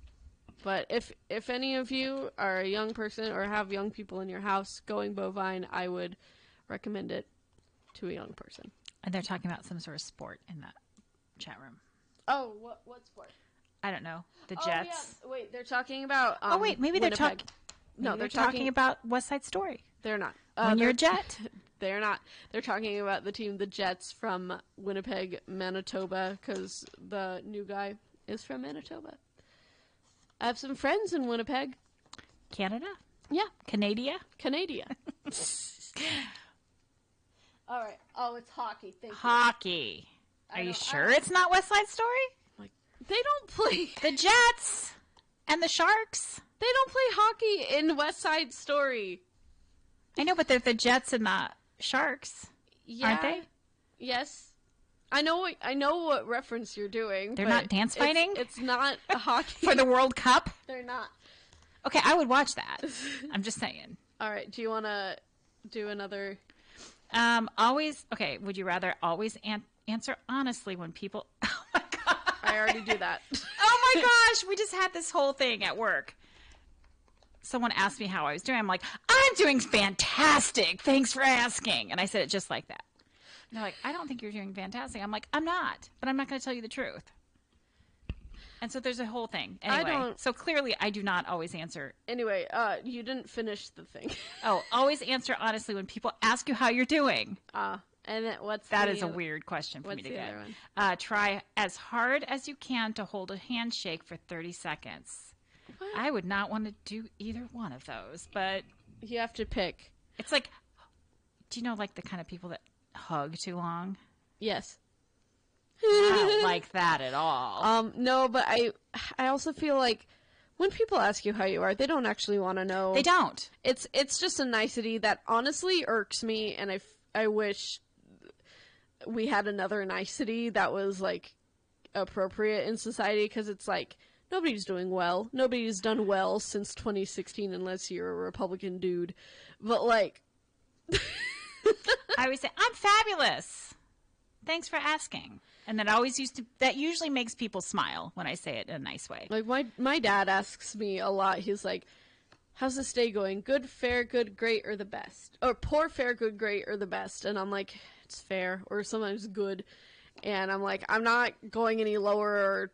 But if any of you are a young person or have young people in your house, Going Bovine, I would recommend it to a young person. And they're talking about some sort of sport in that chat room. Oh, what sport? I don't know. The Jets. Yeah. Wait, they're talking about. Maybe they're talking. No, they're talking about West Side Story. They're not. When you're a Jet. They're not. They're talking about the team, the Jets from Winnipeg, Manitoba, because the new guy is from Manitoba. I have some friends in Winnipeg. Canada? Yeah. Canada? All right. Oh, it's hockey. Thank you. Hockey. Are you sure it's not West Side Story? Like, they don't play. The Jets and the Sharks. They don't play hockey in West Side Story. I know, but they're the Jets and the Sharks. Yeah. Aren't they? Yes. I know what reference you're doing. They're but not dance fighting? It's not a hockey. For the World Cup? They're not. Okay, I would watch that. I'm just saying. All right. Do you want to do another? Would you rather always answer honestly when people... Oh, my God. I already do that. Oh, my gosh. We just had this whole thing at work. Someone asked me how I was doing. I'm like, I'm doing fantastic. Thanks for asking. And I said it just like that. And they're like, I don't think you're doing fantastic. I'm like, I'm not. But I'm not going to tell you the truth. And so there's a whole thing. Anyway, so clearly I do not always answer. Anyway, you didn't finish the thing. Always answer honestly when people ask you how you're doing. And then That is a weird question for me to get. Try as hard as you can to hold a handshake for 30 seconds. What? I would not want to do either one of those, but... You have to pick. It's like, do you know like the kind of people that hug too long? Yes. I don't like that at all. No, but I also feel like when people ask you how you are, they don't actually want to know. They don't. It's just a nicety that honestly irks me, and I wish we had another nicety that was like appropriate in society, because it's like nobody's doing well. Nobody's done well since 2016 unless you're a Republican dude. But like I always say, I'm fabulous. Thanks for asking. And that usually makes people smile when I say it in a nice way. Like my dad asks me a lot. He's like, how's this day going? Good, fair, good, great, or the best? Or poor, fair, good, great, or the best? And I'm like, it's fair, or sometimes good. And I'm like, I'm not going any lower, or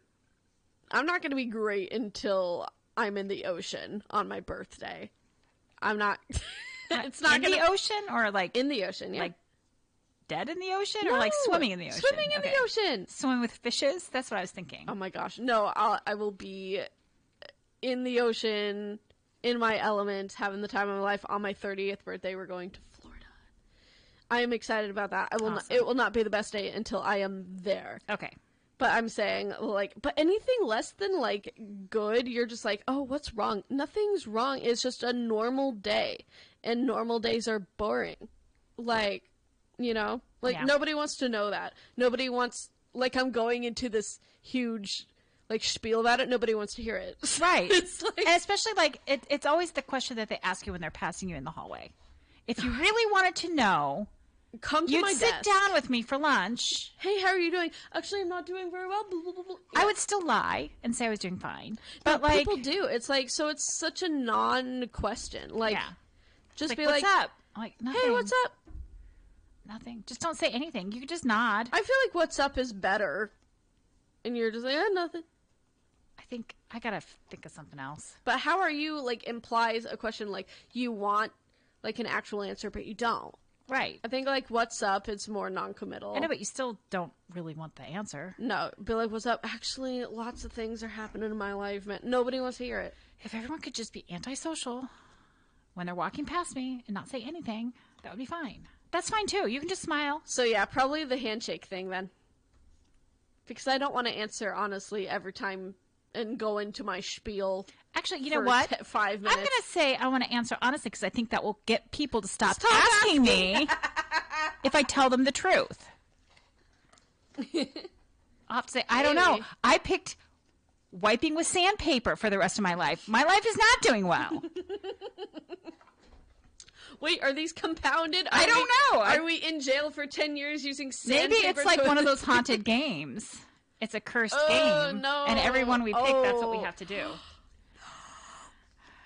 I'm not going to be great until I'm in the ocean on my birthday. I'm not. It's not in the ocean, or like in the ocean, yeah. Like dead in the ocean, or like swimming in the ocean? Swimming in the ocean. Swimming with fishes? That's what I was thinking. Oh my gosh. No, I will be in the ocean, in my element, having the time of my life. On my 30th birthday, we're going to Florida. I am excited about that. It will not be the best day until I am there. Okay. But I'm saying, like, but anything less than, like, good, you're just like, oh, what's wrong? Nothing's wrong. It's just a normal day. And normal days are boring. Like, you know? Like, nobody wants to know that. Nobody wants, like, I'm going into this huge, like, spiel about it. Nobody wants to hear it. Right. It's like, and especially, like, it's always the question that they ask you when they're passing you in the hallway. If you really wanted to know... Come to my desk. You'd sit down with me for lunch. Hey, how are you doing? Actually, I'm not doing very well. Blah, blah, blah, blah. Yeah. I would still lie and say I was doing fine. But like, people do. It's like, so it's such a non-question. Like, just be like, what's up? I'm like, nothing. Hey, what's up? Nothing. Just don't say anything. You can just nod. I feel like what's up is better. And you're just like, nothing. I think I gotta think of something else. But how are you, like, implies a question like you want, like, an actual answer, but you don't. Right. I think, like, what's up, it's more non-committal. I know, but you still don't really want the answer. No. Be like, what's up? Actually, lots of things are happening in my life, man. Nobody wants to hear it. If everyone could just be antisocial when they're walking past me and not say anything, that would be fine. That's fine, too. You can just smile. So, yeah, probably the handshake thing, then. Because I don't want to answer honestly every time and go into my spiel. Actually, you know what? 5 minutes. I'm going to say I want to answer honestly because I think that will get people to stop asking me if I tell them the truth. I'll have to say, I don't know. I picked wiping with sandpaper for the rest of my life. My life is not doing well. Wait, are these compounded? I don't know. Are we in jail for 10 years using sandpaper? Maybe it's like one of those haunted games. It's a cursed game. No. And everyone we pick, that's what we have to do.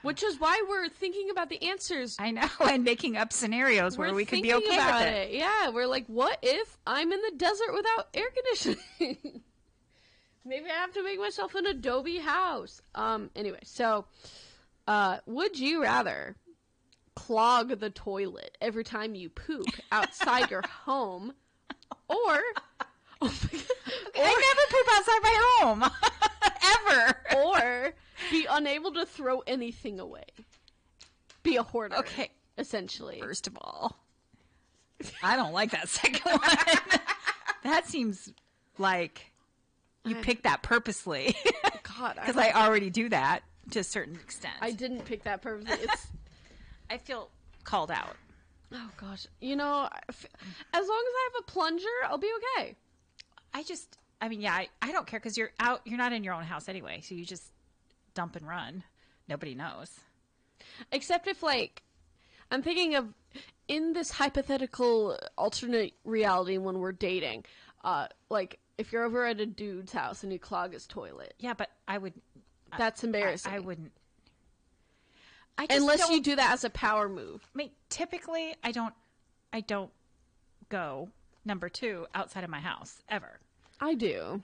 Which is why we're thinking about the answers. I know, and making up scenarios where we could be okay with it. Yeah, we're like, what if I'm in the desert without air conditioning? Maybe I have to make myself an adobe house. Anyway, so, would you rather clog the toilet every time you poop outside your home, or... I never poop outside my home. Ever. Or be unable to throw anything away. Be a hoarder. Okay. Essentially. First of all, I don't like that second one. That seems like you picked that purposely. God. Because I already do that to a certain extent. I didn't pick that purposely. I feel called out. Oh, gosh. You know, as long as I have a plunger, I'll be okay. I don't care because you're out. You're not in your own house anyway, so you just dump and run. Nobody knows. Except if, like, I'm thinking of in this hypothetical alternate reality when we're dating, like if you're over at a dude's house and you clog his toilet. Yeah, but I would. That's embarrassing. I wouldn't. Unless you do that as a power move. I mean, typically, I don't go number 2 outside of my house ever. I do.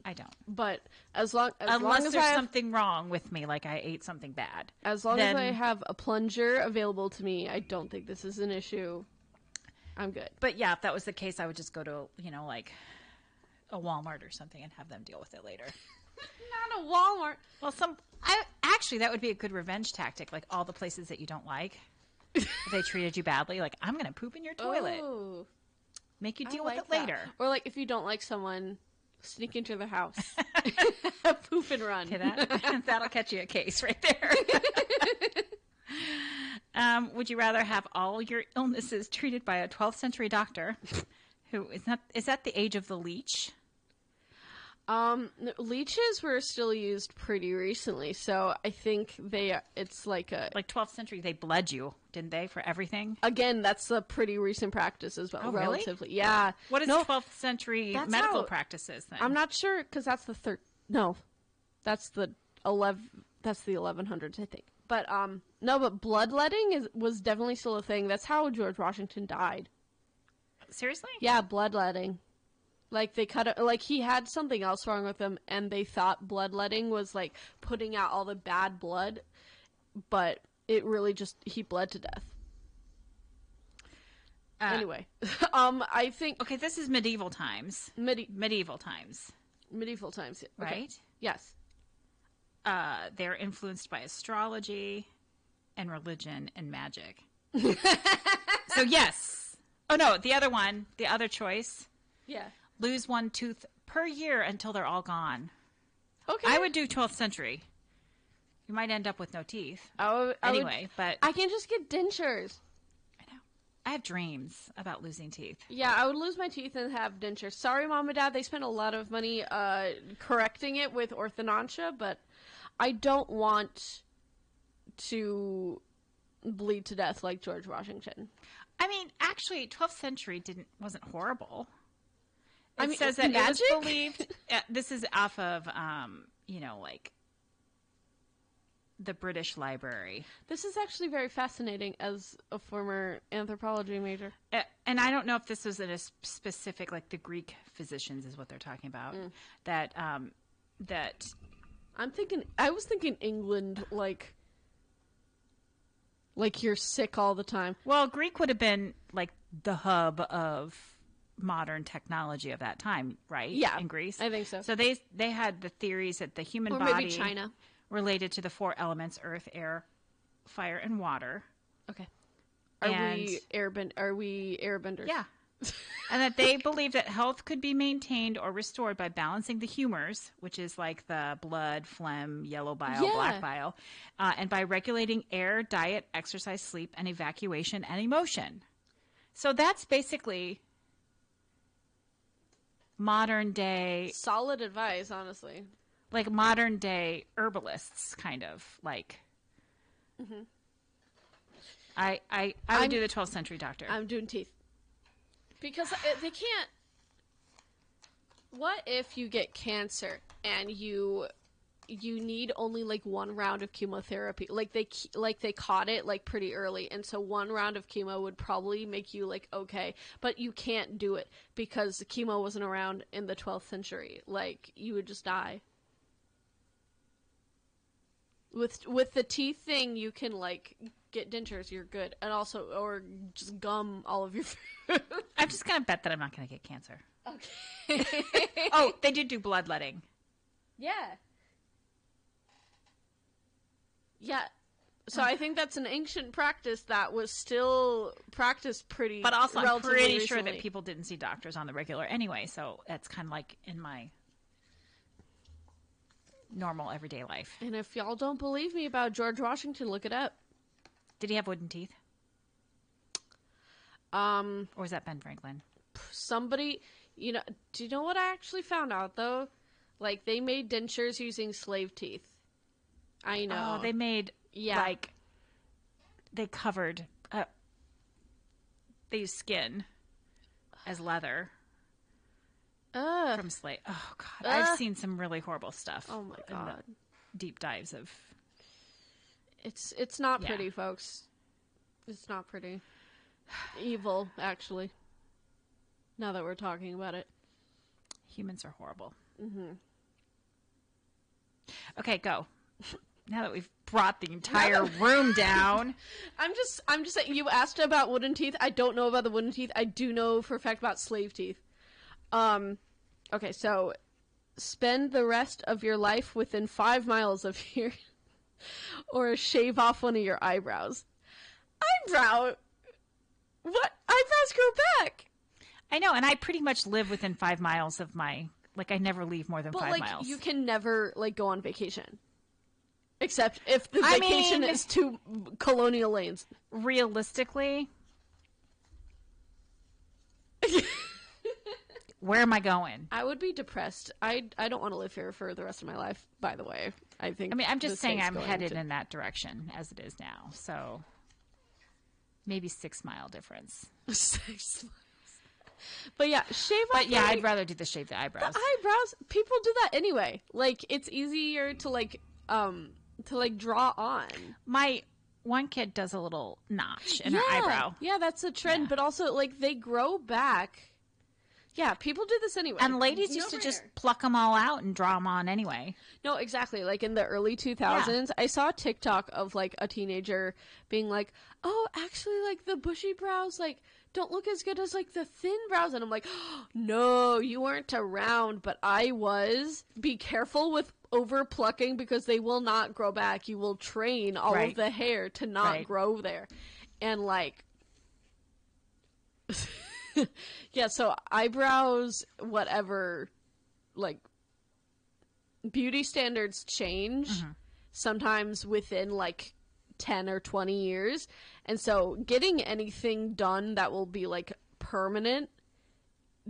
I don't. But unless there's something wrong with me, like I ate something bad. As long as I have a plunger available to me, I don't think this is an issue. I'm good. But yeah, if that was the case, I would just go to, like a Walmart or something and have them deal with it later. Not a Walmart. Well, actually, that would be a good revenge tactic. Like all the places that you don't like, if they treated you badly. Like, I'm going to poop in your toilet. Oh. Make you deal with it later. Or like if you don't like someone, sneak into their house. Poop and run. Okay, that'll catch you a case right there. Would you rather have all your illnesses treated by a 12th century doctor who is that the age of the leech? Leeches were still used pretty recently, so I think it's like 12th century, they bled you, didn't they, for everything? Again, that's a pretty recent practice as well. Oh, relatively. Really? Yeah. What is 12th century medical practices then? I'm not sure, because that's that's the 1100s, I think. But no, but bloodletting was definitely still a thing. That's how George Washington died. Seriously? Yeah, bloodletting. Like they cut it, like he had something else wrong with him, and they thought bloodletting was like putting out all the bad blood, but it really just he bled to death. Anyway, I think this is medieval times. Medieval times. Medieval times, okay. Right? Yes. They're influenced by astrology and religion and magic. So yes. Oh no, the other choice. Yeah. Lose one tooth per year until they're all gone. Okay. I would do 12th century. You might end up with no teeth. But I can just get dentures. I know. I have dreams about losing teeth. Yeah, I would lose my teeth and have dentures. Sorry, Mom and Dad, they spent a lot of money correcting it with orthodontia, but I don't want to bleed to death like George Washington. I mean, actually, 12th century wasn't horrible. It says that it was believed. This is off of, like the British Library. This is actually very fascinating as a former anthropology major. And I don't know if this was in a specific, like the Greek physicians is what they're talking about. That I was thinking England, like you're sick all the time. Well, Greek would have been like the hub of modern technology of that time, right? Yeah, in Greece, I think so. So they had the theories that the human or body, maybe China, related to the 4 elements: earth, air, fire, and water. Okay. Are we airbenders? Yeah. And that they believe that health could be maintained or restored by balancing the humors, which is like the blood, phlegm, yellow bile, black bile, and by regulating air, diet, exercise, sleep, and evacuation and emotion. So that's basically modern day. Solid advice, honestly. Like modern day herbalists, kind of like. Mm-hmm. I would do the 12th century doctor. I'm doing teeth. Because they can't. What if you get cancer and you need only like 1 round of chemotherapy? Like they caught it like pretty early, and so 1 round of chemo would probably make you like okay, but you can't do it because the chemo wasn't around in the 12th century. Like you would just die. With the teeth thing, you can like get dentures, you're good, and also or just gum all of your food. I'm just gonna bet that I'm not gonna get cancer. Okay. Oh, they do bloodletting. Yeah. Yeah. So I think that's an ancient practice that was still practiced pretty. But also, I'm pretty recently. sure that people didn't see doctors on the regular anyway. So that's kind of like in my normal everyday life. And if y'all don't believe me about George Washington, look it up. Did he have wooden teeth? Or was that Ben Franklin? somebody, do you know what I actually found out though? Like they made dentures using slave teeth. I know. Oh, they made like they covered. They used skin as leather from slave. Oh God, I've seen some really horrible stuff. Oh my God, deep dives of. It's not pretty, folks. It's not pretty. Evil, actually. Now that we're talking about it, humans are horrible. Mm-hmm. Okay, go. Now that we've brought the entire room down. I'm just saying, you asked about wooden teeth. I don't know about the wooden teeth. I do know for a fact about slave teeth. Okay, so spend the rest of your life within 5 miles of here, or shave off one of your eyebrows. Eyebrow? What? Eyebrows grow back. I know, and I pretty much live within 5 miles of my, I never leave more than 5 miles. But, you can never, go on vacation. Except if the vacation is to Colonial Lanes. Realistically, where am I going? I would be depressed. I don't want to live here for the rest of my life, by the way. I'm just saying I'm headed in that direction as it is now. So maybe 6 mile difference. 6 miles. But yeah, shave off. But yeah, I'd rather do the shave the eyebrows. The eyebrows, people do that anyway. It's easier to draw on. My one kid does a little notch in her eyebrow. Yeah, that's a trend. Yeah. But also, they grow back. Yeah, people do this anyway. And ladies used to just pluck them all out and draw them on anyway. No, exactly. In the early 2000s, I saw a TikTok of, a teenager being like, oh, actually, the bushy brows, don't look as good as, the thin brows. And I'm like, oh, no, you weren't around, but I was. Be careful with over plucking because they will not grow back. You will train all of the hair to not grow there. And, yeah, so eyebrows, whatever, beauty standards change sometimes within 10 or 20 years. And so getting anything done that will be permanent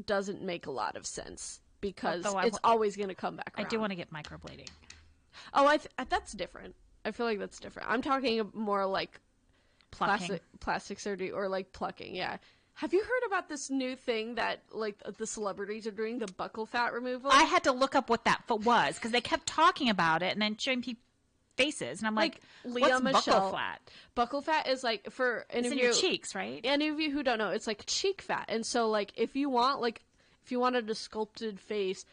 doesn't make a lot of sense because it's always going to come back around. I do want to get microblading. Oh, that's different. I feel like that's different. I'm talking more plastic surgery or plucking. Yeah. Have you heard about this new thing that, the celebrities are doing, the buccal fat removal? I had to look up what that was, because they kept talking about it and then showing people faces, and I'm like, what's buccal fat? Buccal fat is, for any it's of in you... your cheeks, right? Any of you who don't know, it's, cheek fat. And so, if you wanted a sculpted face...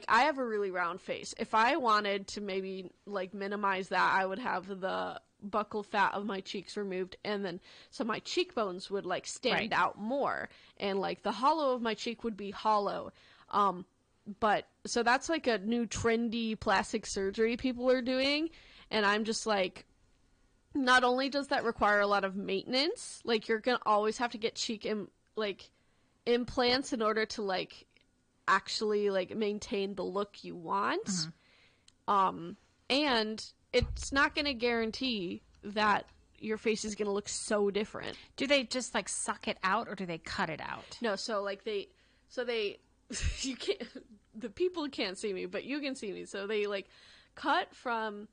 I have a really round face. If I wanted to maybe, minimize that, I would have the buccal fat of my cheeks removed, and then so my cheekbones would, stand out more, and, the hollow of my cheek would be hollow. But, so that's, a new trendy plastic surgery people are doing, and I'm just, not only does that require a lot of maintenance, you're gonna always have to get cheek, implants in order to, actually maintain the look you want. And it's not going to guarantee that your face is going to look so different. Do they just suck it out, or do they cut it out? No, so they you can't, the people can't see me, but you can see me. So they cut from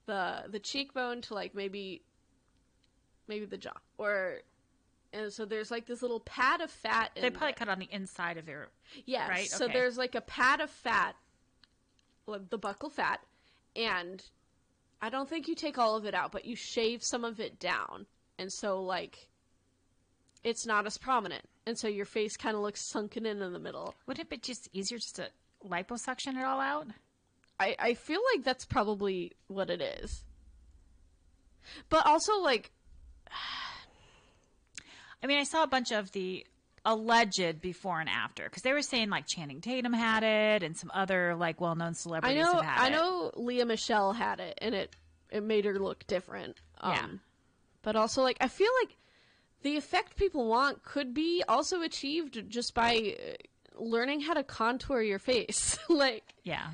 the cheekbone to maybe the jaw, and so there's this little pad of fat. They probably cut on the inside of their. Yes. Right? So okay. There's a pad of fat, the buccal fat, and I don't think you take all of it out, but you shave some of it down, and so it's not as prominent, and so your face kind of looks sunken in the middle. Wouldn't it be just easier just to liposuction it all out? I feel like that's probably what it is, but also I saw a bunch of the alleged before and after, because they were saying Channing Tatum had it and some other well-known celebrities have had it. I know Leah Michele had it, and it made her look different. Yeah. But also I feel the effect people want could be also achieved just by learning how to contour your face. Yeah.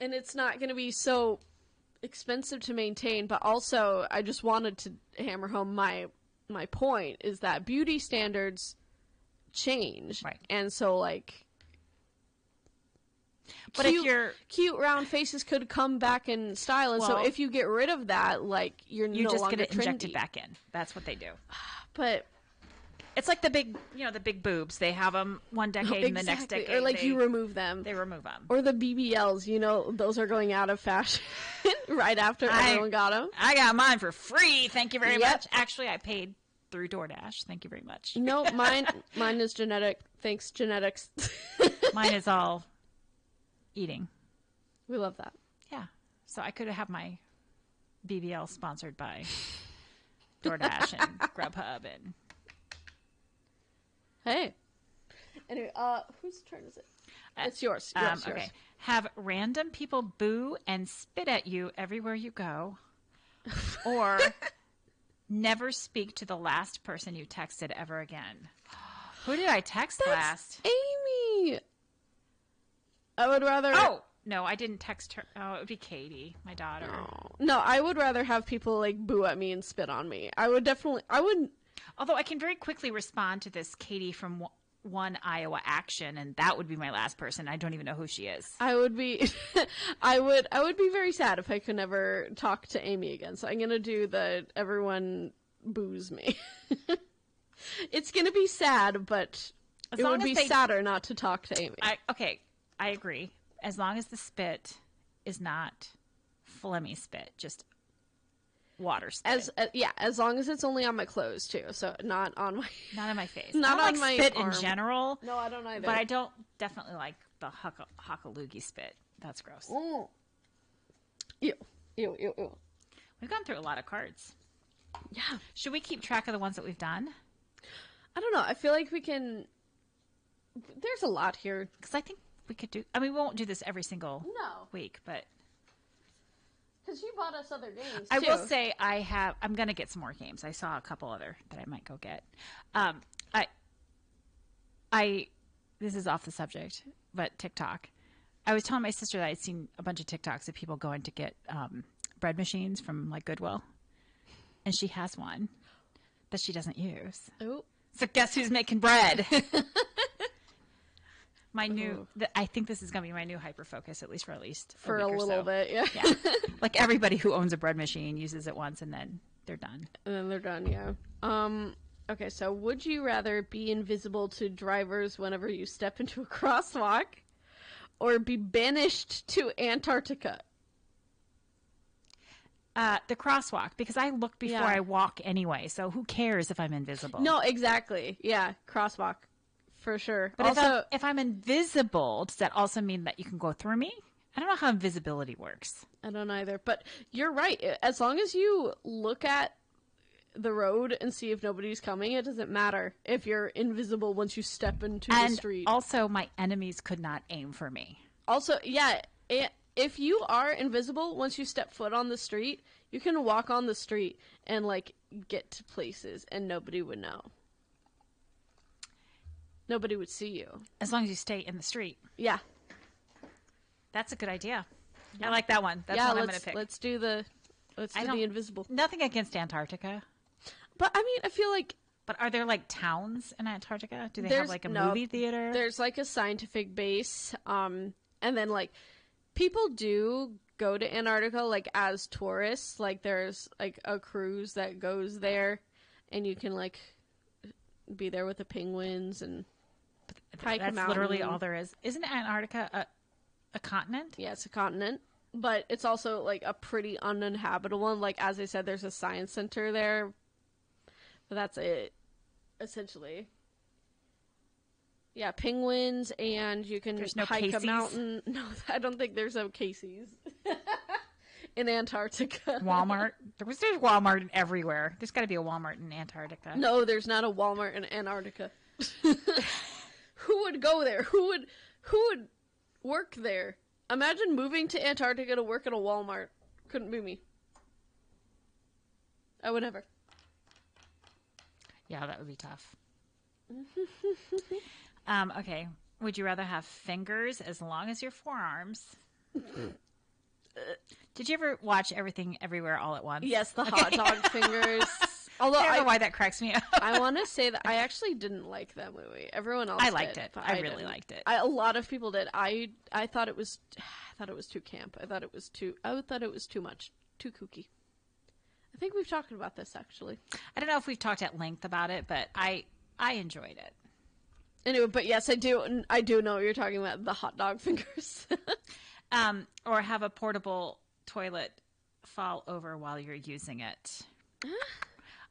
And it's not going to be so expensive to maintain, but also I just wanted to hammer home my point is that beauty standards change. Right. And so, like, but if you're cute round faces could come back in style, and so Well, if you get rid of that, like, you're you no just longer get it trendy. injected back in. That's what they do. But It's like the big, the big boobs. They have them one decade and the next decade. or like you remove them. They remove them. Or the BBLs, those are going out of fashion right after everyone got them. I got mine for free. Thank you very Yep. much. Actually, I paid through DoorDash. Thank you very much. No, mine is genetic. Thanks, genetics. Mine is all eating. We love that. Yeah. So I could have my BBL sponsored by DoorDash and Grubhub and. Hey. Anyway, whose turn is it? It's yours. Yours. Okay. Have random people boo and spit at you everywhere you go, or never speak to the last person you texted ever again. Who did I text last? Amy. I would rather. Oh no, I didn't text her. Oh, it would be Katie, my daughter. No, I would rather have people like boo at me and spit on me. I would. Although I can very quickly respond to this Katie from One Iowa Action, and that would be my last person. I don't even know who she is. I would be, I would be very sad if I could never talk to Amy again. So I'm gonna do the everyone boos me. It's gonna be sad, but it would be sadder not to talk to Amy. I agree. As long as the spit is not phlegmy spit, just water spit. As long as it's only on my clothes too, so not on my face. Not I don't on like my spit arm. in general. No, I don't either. But I don't definitely like the hockaloogie spit. That's gross. Mm. Ew. We've gone through a lot of cards. Yeah. Should we keep track of the ones that we've done? I don't know. I feel like we can. There's a lot here because I think we could do. I mean, we won't do this every single No. week, but. Because you bought us other games, I too. will say I'm going to get some more games. I saw a couple other that I might go get. This is off the subject, but TikTok. I was telling my sister that I'd seen a bunch of TikToks of people going to get bread machines from like Goodwill. And she has one that she doesn't use. Oh. So guess who's making bread? I think this is going to be my new hyper focus, at least for a a little bit, yeah. Like everybody who owns a bread machine uses it once and then they're done. And then they're done, yeah. Okay, so would you rather be invisible to drivers whenever you step into a crosswalk, or be banished to Antarctica? The crosswalk, because I look before I walk anyway, so who cares if I'm invisible? No, exactly. Yeah, crosswalk. For sure. But also, if I'm invisible, does that also mean that you can go through me? I don't know how invisibility works. I don't either. But you're right. As long as you look at the road and see if nobody's coming, it doesn't matter if you're invisible once you step into the street. Also, my enemies could not aim for me. Also, yeah, if you are invisible, once you step foot on the street, you can walk on the street and, like, get to places and nobody would know. Nobody would see you. As long as you stay in the street. Yeah. That's a good idea. Yeah. I like that one. That's what I'm going to pick. Let's do the invisible. Nothing against Antarctica. But, I mean, I feel like... But are there, like, towns in Antarctica? Do they have, like, a movie theater? There's, like, a scientific base. And then, like, people do go to Antarctica, like, as tourists. Like, there's, like, a cruise that goes there. And you can, like, be there with the penguins and... That's literally all there is. Isn't Antarctica a continent? Yeah, it's a continent, but it's also like a pretty uninhabitable one. Like, as I said, there's a science center there, but that's it, essentially. Yeah, penguins, and you can hike Casey's? a mountain. No, I don't think there's a Casey's in Antarctica. Walmart. There's Walmart everywhere. There's got to be a Walmart in Antarctica. No, there's not a Walmart in Antarctica. Who would go there? Who would work there? Imagine moving to Antarctica to work at a Walmart. Couldn't be me. I would never. Yeah, that would be tough. Okay. Would you rather have fingers as long as your forearms? Did you ever watch Everything Everywhere All at Once? Yes, the hot dog fingers. Although I don't know why that cracks me up. I want to say that I actually didn't like that movie. Everyone else I liked did, it. but I really liked it. A lot of people did. I thought it was too camp. I thought it was too much, too kooky. I think we've talked about this actually. I don't know if we've talked at length about it, but I enjoyed it. Anyway, but yes, I do know what you're talking about, the hot dog fingers. Or have a portable toilet fall over while you're using it.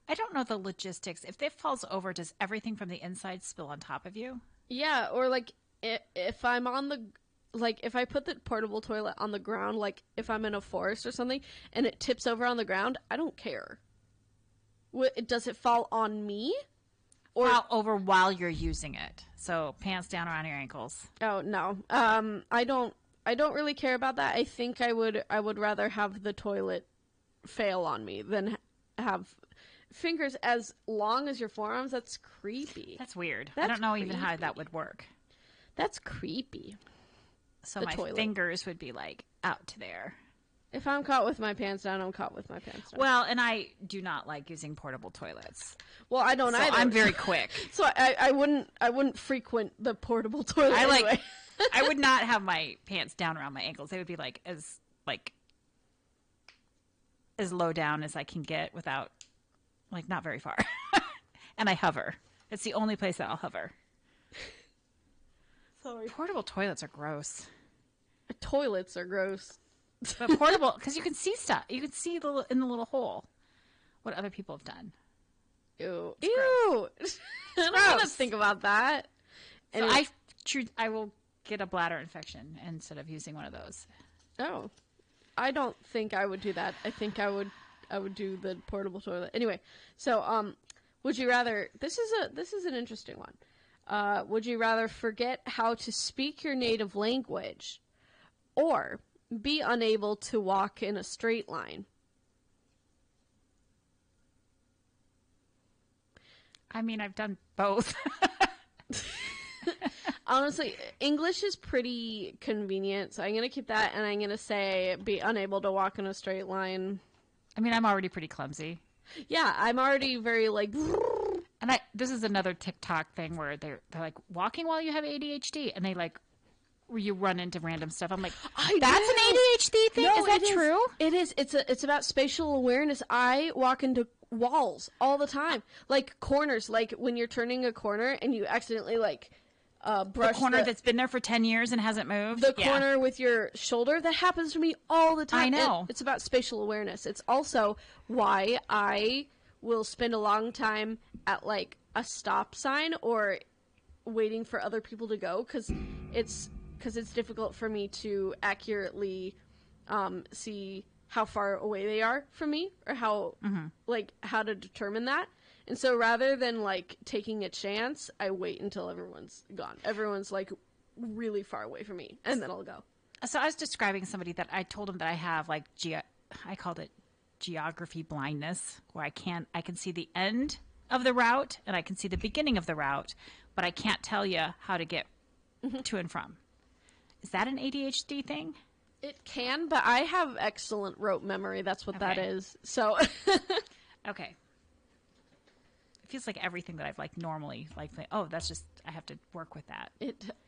I don't know the logistics. If it falls over, does everything from the inside spill on top of you? Yeah, or like if I'm on the, like if I put the portable toilet on the ground, like if I'm in a forest or something and it tips over on the ground, I don't care. Does it fall on me? Or fall over while you're using it. So pants down around your ankles. Oh no. I don't really care about that. I think I would rather have the toilet fail on me than have fingers as long as your forearms. That's creepy. That's weird. That's I don't know creepy. even how that would work. That's creepy. So The my toilet. fingers would be like out to there. If I'm caught with my pants down, I'm caught with my pants down. Well, and I do not like using portable toilets. Well, I don't So either. I'm very quick. So I wouldn't frequent the portable toilet. Anyway. I would not have my pants down around my ankles. They would be as low down as I can get without, not very far. And I hover. It's the only place that I'll hover. Sorry. Portable toilets are gross. Toilets are gross. But portable, because you can see stuff. You can see in the little hole what other people have done. Ew. It's Ew. I don't want to gross. think about that. So And I will get a bladder infection instead of using one of those. Oh, I don't think I would do that. I think I would do the portable toilet. Anyway, so would you rather? This is an interesting one. Would you rather forget how to speak your native language, or be unable to walk in a straight line? I mean, I've done both. Honestly, English is pretty convenient, so I'm going to keep that, and I'm going to say be unable to walk in a straight line. I mean, I'm already pretty clumsy. Yeah, I'm already very, And this is another TikTok thing where they're like, walking while you have ADHD, and they where you run into random stuff. I'm like, that's an ADHD thing? No, is that true? It is. It's about spatial awareness. I walk into walls all the time. Like corners, like when you're turning a corner and you accidentally brush the corner that's been there for 10 years and hasn't moved. The corner with your shoulder. That happens to me all the time. I know. It's about spatial awareness. It's also why I will spend a long time at a stop sign or waiting for other people to go, because it's difficult for me to accurately see how far away they are from me, or how how to determine that. And so rather than taking a chance, I wait until everyone's gone. Everyone's really far away from me, and then I'll go. So I was describing somebody that I told him that I have I called it geography blindness, where I can see the end of the route and I can see the beginning of the route, but I can't tell you how to get to and from. Is that an ADHD thing? It can, but I have excellent rote memory. That's what that is. So, okay. It feels like everything that I've normally that's just, I have to work with that.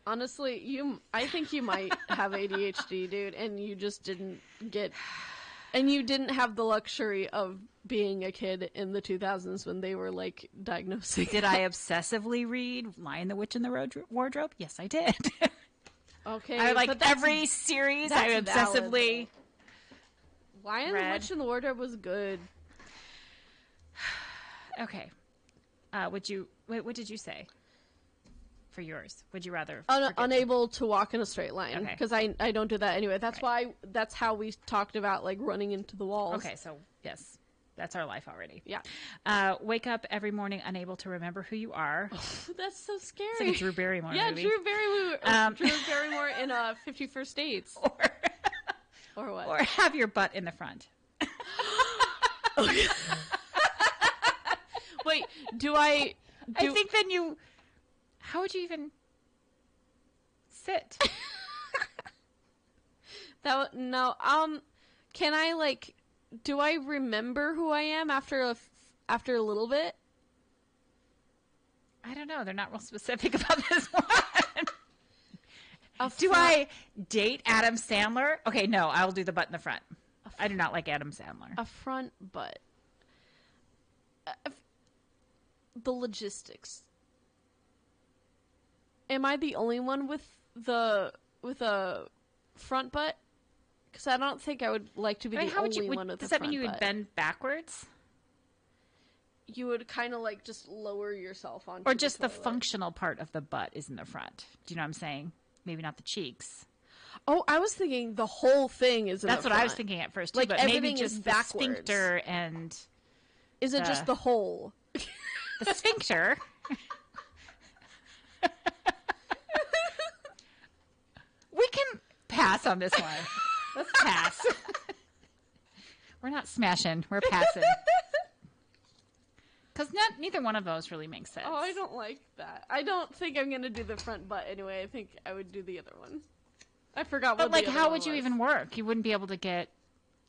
Honestly, I think you might have ADHD, dude, and you just didn't have the luxury of being a kid in the 2000s when they were diagnosing. Did I obsessively read Lion, the Witch, and the Wardrobe? Yes, I did. Okay. I every series I obsessively Lion, the Witch, and the Wardrobe was good. Okay. What did you say for yours? Would you rather unable to walk in a straight line? Okay. Because I don't do that anyway. That's how we talked about running into the walls. Okay, so yes, that's our life already. Yeah. Wake up every morning unable to remember who you are. That's so scary. It's like a Drew Barrymore movie. Drew Barrymore in 51st Dates. Or what? Or have your butt in the front. Wait, I think then how would you even sit? Can I do I remember who I am after a little bit? I don't know. They're not real specific about this one. Do I date Adam Sandler? Okay, no, I'll do the butt in the front. I do not like Adam Sandler. A front butt. The logistics. Am I the only one with a front butt? Because I don't think I would like to be the only one with a front butt. Does that mean you would bend backwards? You would kind of like just lower yourself onto or just the toilet. functional part of the butt is in the front. Do you know what I'm saying? Maybe not the cheeks. Oh, I was thinking the whole thing is in That's the what front. I was thinking at first, too. Like But everything maybe is just the backwards. sphincter and... Is it just the hole? The sphincter? We can pass on this one. Let's pass. We're not smashing. We're passing. Because neither one of those really makes sense. Oh, I don't like that. I don't think I'm going to do the front butt anyway. I think I would do the other one. I forgot what But, like, the other how one would you was. even work? You wouldn't be able to get,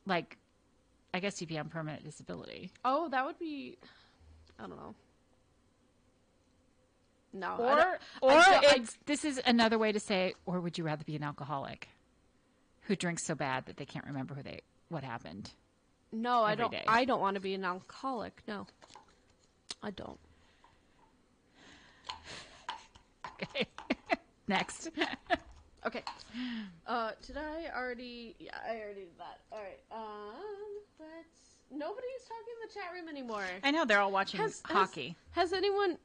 like, I guess you'd be on permanent disability. Oh, that would be... I don't know. No. This is another way to say, or would you rather be an alcoholic who drinks so bad that they can't remember what happened? No, I every don't. day? I don't want to be an alcoholic. No, I don't. Okay. Next. Okay. Did I already? Yeah, I already did that. All right. Nobody's talking in the chat room anymore. I know they're all watching hockey. Has anyone?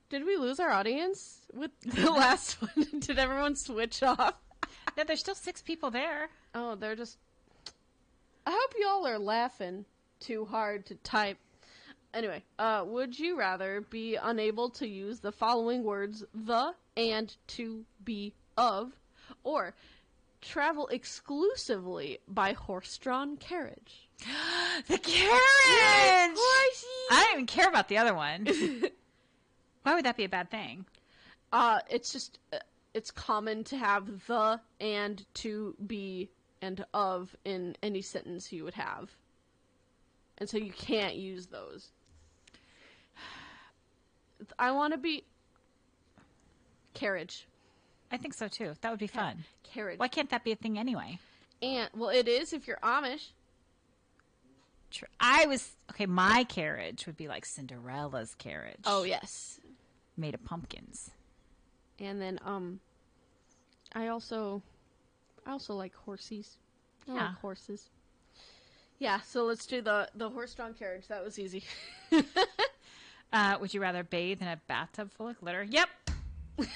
Did we lose our audience with the last one? Did everyone switch off? No, there's still 6 people there. Oh, they're just... I hope y'all are laughing too hard to type. Anyway, would you rather be unable to use the following words, the, and, to, be, of, or travel exclusively by horse-drawn carriage? The carriage! I don't even care about the other one. Why would that be a bad thing? It's just... it's common to have the, and, to, be, and of in any sentence you would have. And so you can't use those. I want to be... Carriage. I think so, too. That would be fun. Carriage. Why can't that be a thing anyway? And, well, it is if you're Amish. Okay, my carriage would be like Cinderella's carriage. Oh, yes. Made of pumpkins. And then, I also like horsies. I Yeah. like horses. Yeah, so let's do the horse-drawn carriage. That was easy. Would you rather bathe in a bathtub full of glitter? Yep.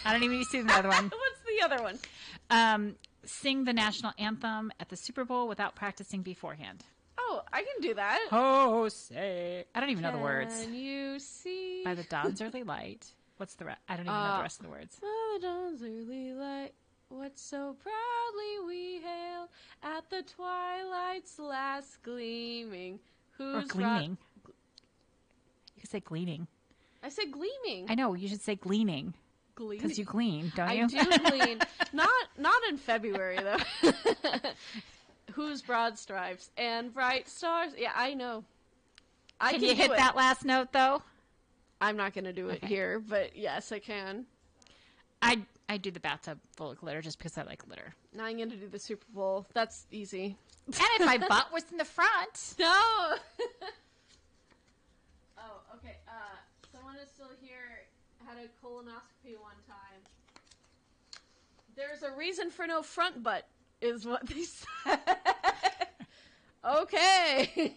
I don't even need to see the other one. What's the other one? Sing the national anthem at the Super Bowl without practicing beforehand. Oh, I can do that. Oh, say. I don't even know the words. Can you see? By the dawn's early light. What's the rest? I don't even know the rest of the words. By the dawn's early light, what so proudly we hailed at the twilight's last gleaming. Or gleaning. You could say gleaning. I said gleaming. I know. You should say gleaning. Gleaming. Because you glean, don't you? I do glean. Not in February, though. Whose broad stripes and bright stars? Yeah, I know. Can you hit that last note, though? I'm not going to do it here, but yes, I can. I do the bathtub full of glitter just because I like glitter. Now I'm going to do the Super Bowl. That's easy. And if my butt was in the front. No! Oh, okay. Someone is still here. Had a colonoscopy one time. There's a reason for no front butt, is what they said. Okay.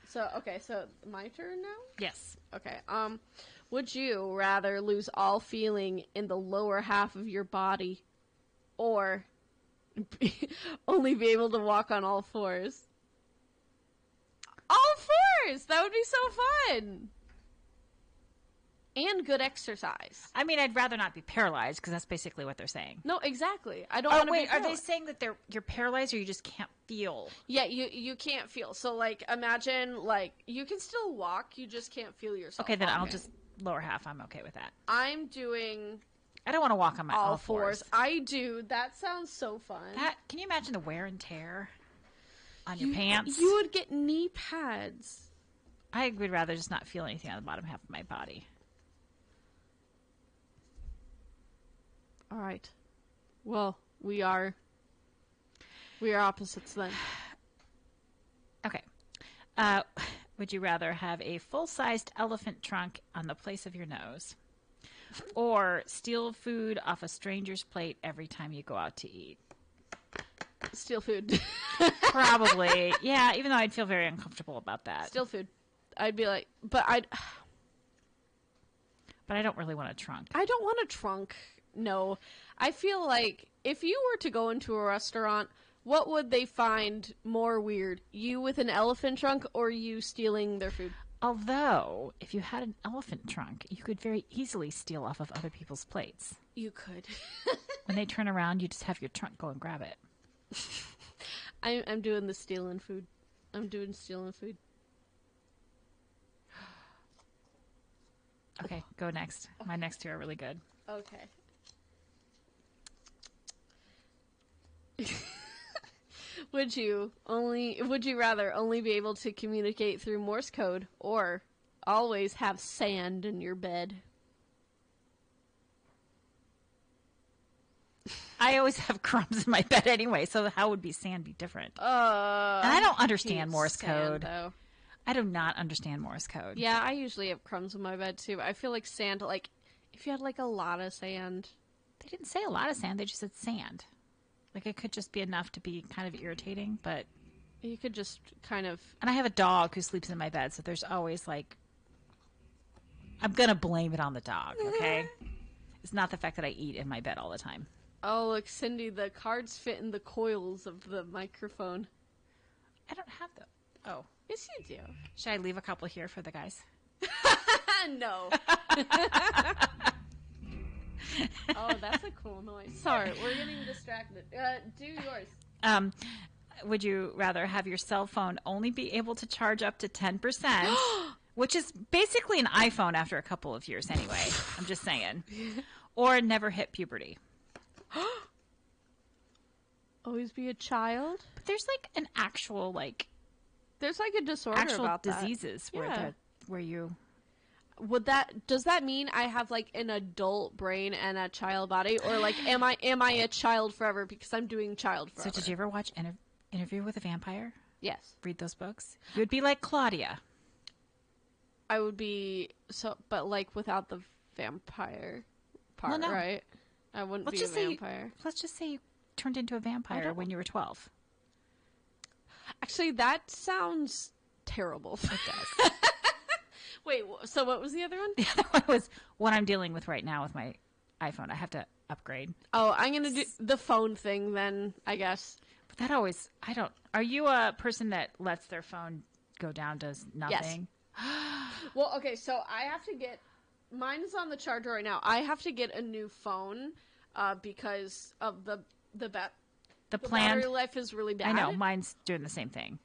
So my turn now? Yes. Okay. Would you rather lose all feeling in the lower half of your body or only be able to walk on all fours? All fours! That would be so fun! And good exercise. I mean, I'd rather not be paralyzed because that's basically what they're saying. No, exactly. I don't want to be are they saying that you're paralyzed or you just can't feel? Yeah, you can't feel. So, like, imagine, like, you can still walk, you just can't feel yourself. Okay, then I'll just lower half. I'm okay with that. I'm doing... I don't want to walk on my all fours. I do. That sounds so fun. Can you imagine the wear and tear on your pants? You would get knee pads. I would rather just not feel anything on the bottom half of my body. All right. Well, we are opposites then. Okay. Would you rather have a full-sized elephant trunk on the place of your nose, or steal food off a stranger's plate every time you go out to eat? Steal food. Probably. Yeah, even though I'd feel very uncomfortable about that. Steal food. I'd be like, but I don't really want a trunk. I don't want a trunk. No. I feel like if you were to go into a restaurant, what would they find more weird? You with an elephant trunk or you stealing their food? Although, if you had an elephant trunk, you could very easily steal off of other people's plates. You could. When they turn around, you just have your trunk go and grab it. I'm doing the stealing food. I'm doing stealing food. Okay, go next. My next two are really good. Okay. Would you rather only be able to communicate through Morse code or always have sand in your bed? I always have crumbs in my bed anyway, so how would sand be different? And I don't understand Morse code. Though. I do not understand Morse code. Yeah, I usually have crumbs in my bed too. I feel like sand, like if you had like a lot of sand. They didn't say a lot of sand, they just said sand. Like it could just be enough to be kind of irritating, but you could just kind of. And I have a dog who sleeps in my bed, so there's always like, I'm going to blame it on the dog, okay? It's not the fact that I eat in my bed all the time. Oh, look, Cindy, the cards fit in the coils of the microphone. I don't have them. Oh. Yes, you do. Should I leave a couple here for the guys? No. Oh, that's a cool noise. Sorry, we're getting distracted. Do yours. Would you rather have your cell phone only be able to charge up to 10%, which is basically an iPhone after a couple of years anyway, I'm just saying, or never hit puberty? Always be a child? But there's like an actual like... There's like a disorder actual about diseases that. where you... Does that mean I have like an adult brain and a child body, or like am I a child forever because I'm doing child forever? So did you ever watch Interview with a Vampire? Yes. Read those books? You would be like Claudia. I would be but like without the vampire part, well, no. Right? I wouldn't be a vampire. Let's just say you turned into a vampire when you were 12. Actually, that sounds terrible. It does. Wait, so what was the other one? The other one was what I'm dealing with right now with my iPhone. I have to upgrade. Oh, I'm going to do the phone thing then, I guess. But that always, are you a person that lets their phone go down to nothing? Yes. Well, okay, so I have to mine is on the charger right now. I have to get a new phone because of the battery life is really bad. I know, mine's doing the same thing.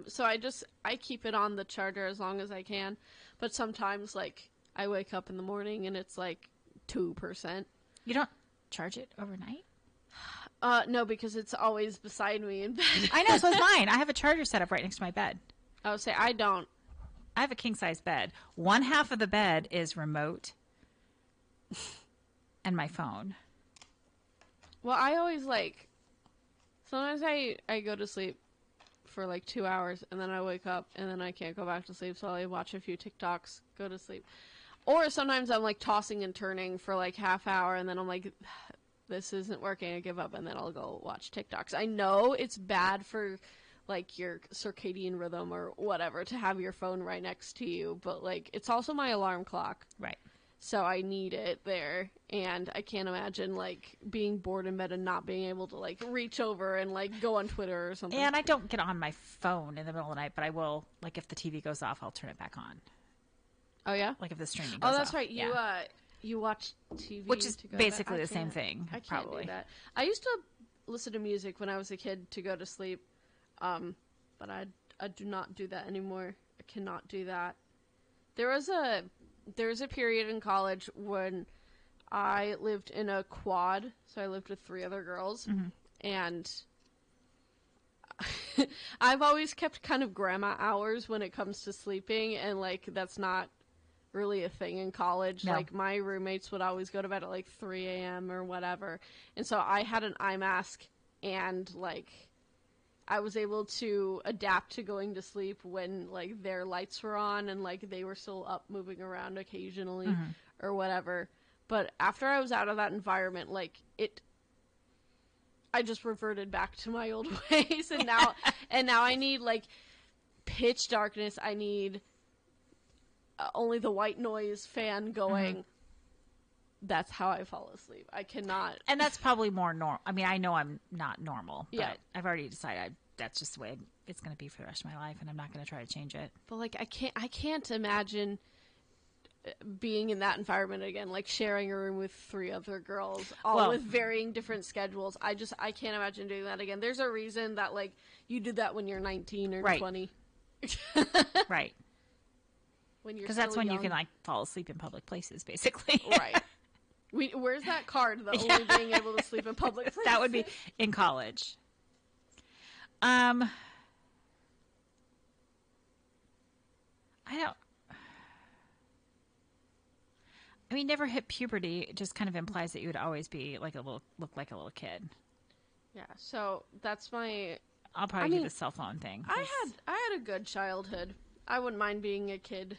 So I keep it on the charger as long as I can, but sometimes like I wake up in the morning and it's like 2%. You don't charge it overnight? No, because it's always beside me in bed. I know, so is mine. I have a charger set up right next to my bed. I would say I don't. I have a king size bed. One half of the bed is remote and my phone. Well, I always sometimes I go to sleep for like 2 hours and then I wake up and then I can't go back to sleep, so I watch a few TikToks, go to sleep. Or sometimes I'm like tossing and turning for like half hour and then I'm like, this isn't working, I give up, and then I'll go watch TikToks. I know it's bad for like your circadian rhythm or whatever to have your phone right next to you, but like it's also my alarm clock. Right. So I need it there, and I can't imagine like being bored in bed and not being able to like reach over and like go on Twitter or something. And I don't get on my phone in the middle of the night, but I will, like if the TV goes off, I'll turn it back on. Oh yeah? Like if the streaming goes off. Oh, that's right. Yeah. You watch TV, which is basically the same thing. I can't probably. do that. I used to listen to music when I was a kid to go to sleep, but I do not do that anymore. I cannot do that. There was a period in college when I lived in a quad, so I lived with 3 other girls, and I've always kept kind of grandma hours when it comes to sleeping, and like that's not really a thing in college. No. Like my roommates would always go to bed at like 3 a.m. or whatever, and so I had an eye mask, and like I was able to adapt to going to sleep when like their lights were on and like they were still up moving around occasionally or whatever. But after I was out of that environment, like I just reverted back to my old ways, and now I need like pitch darkness. I need only the white noise fan going. That's how I fall asleep. I cannot. And that's probably more normal. I mean, I know I'm not normal, but Yeah. I've already decided that's just the way it's going to be for the rest of my life, and I'm not going to try to change it. But like I can't imagine being in that environment again, like sharing a room with 3 other girls, all with varying different schedules. I can't imagine doing that again. There's a reason that like you did that when you're 19 or 20. Right. When you're Because that's when you can like fall asleep in public places, basically. Right. Where's that card? The only being able to sleep in public places. That would be in college. I mean, never hit puberty. It just kind of implies that you would always be like look like a little kid. Yeah, so that's my. I'll probably do the cell phone thing. I had a good childhood. I wouldn't mind being a kid.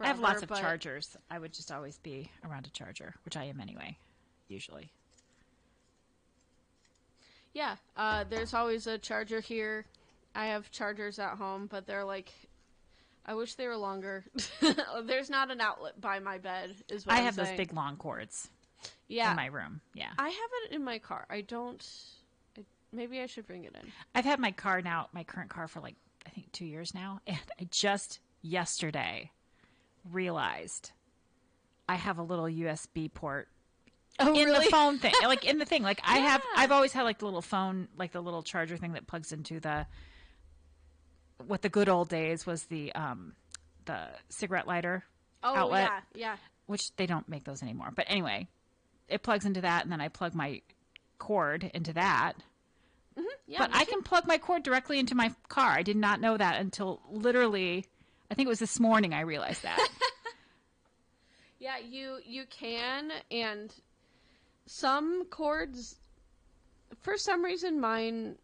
I have lots of chargers. I would just always be around a charger, which I am anyway, usually. Yeah, there's always a charger here. I have chargers at home, but they're like, I wish they were longer. There's not an outlet by my bed, is what I I'm have saying. those big long cords. Yeah. In my room. Yeah. I have it in my car. Maybe I should bring it in. I've had my current car for like, I think 2 years now. And I just yesterday realized I have a little USB port in the phone thing. Like in the thing. Like I've always had like the little phone, like the little charger thing that plugs into what the good old days was the cigarette lighter outlet. Yeah. Which they don't make those anymore. But anyway, it plugs into that, and then I plug my cord into that. Yeah, but I can plug my cord directly into my car. I did not know that until literally, I think it was this morning I realized that. Yeah, you can, and some cords, for some reason mine,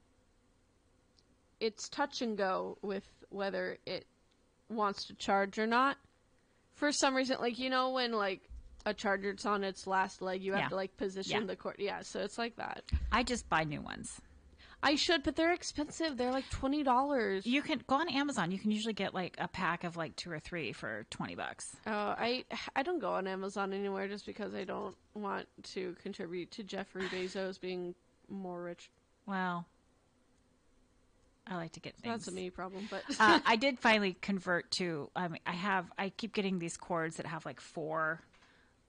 it's touch and go with whether it wants to charge or not. For some reason, like, you know when, like, a charger's on its last leg, you have to, like, position the cord. Yeah, so it's like that. I just buy new ones. I should, but they're expensive. They're like $20. You can go on Amazon. You can usually get like a pack of like 2 or 3 for $20. Oh, I don't go on Amazon anymore just because I don't want to contribute to Jeffrey Bezos being more rich. Well, I like to get things. That's a me problem, but I did finally convert to. I keep getting these cords that have like 4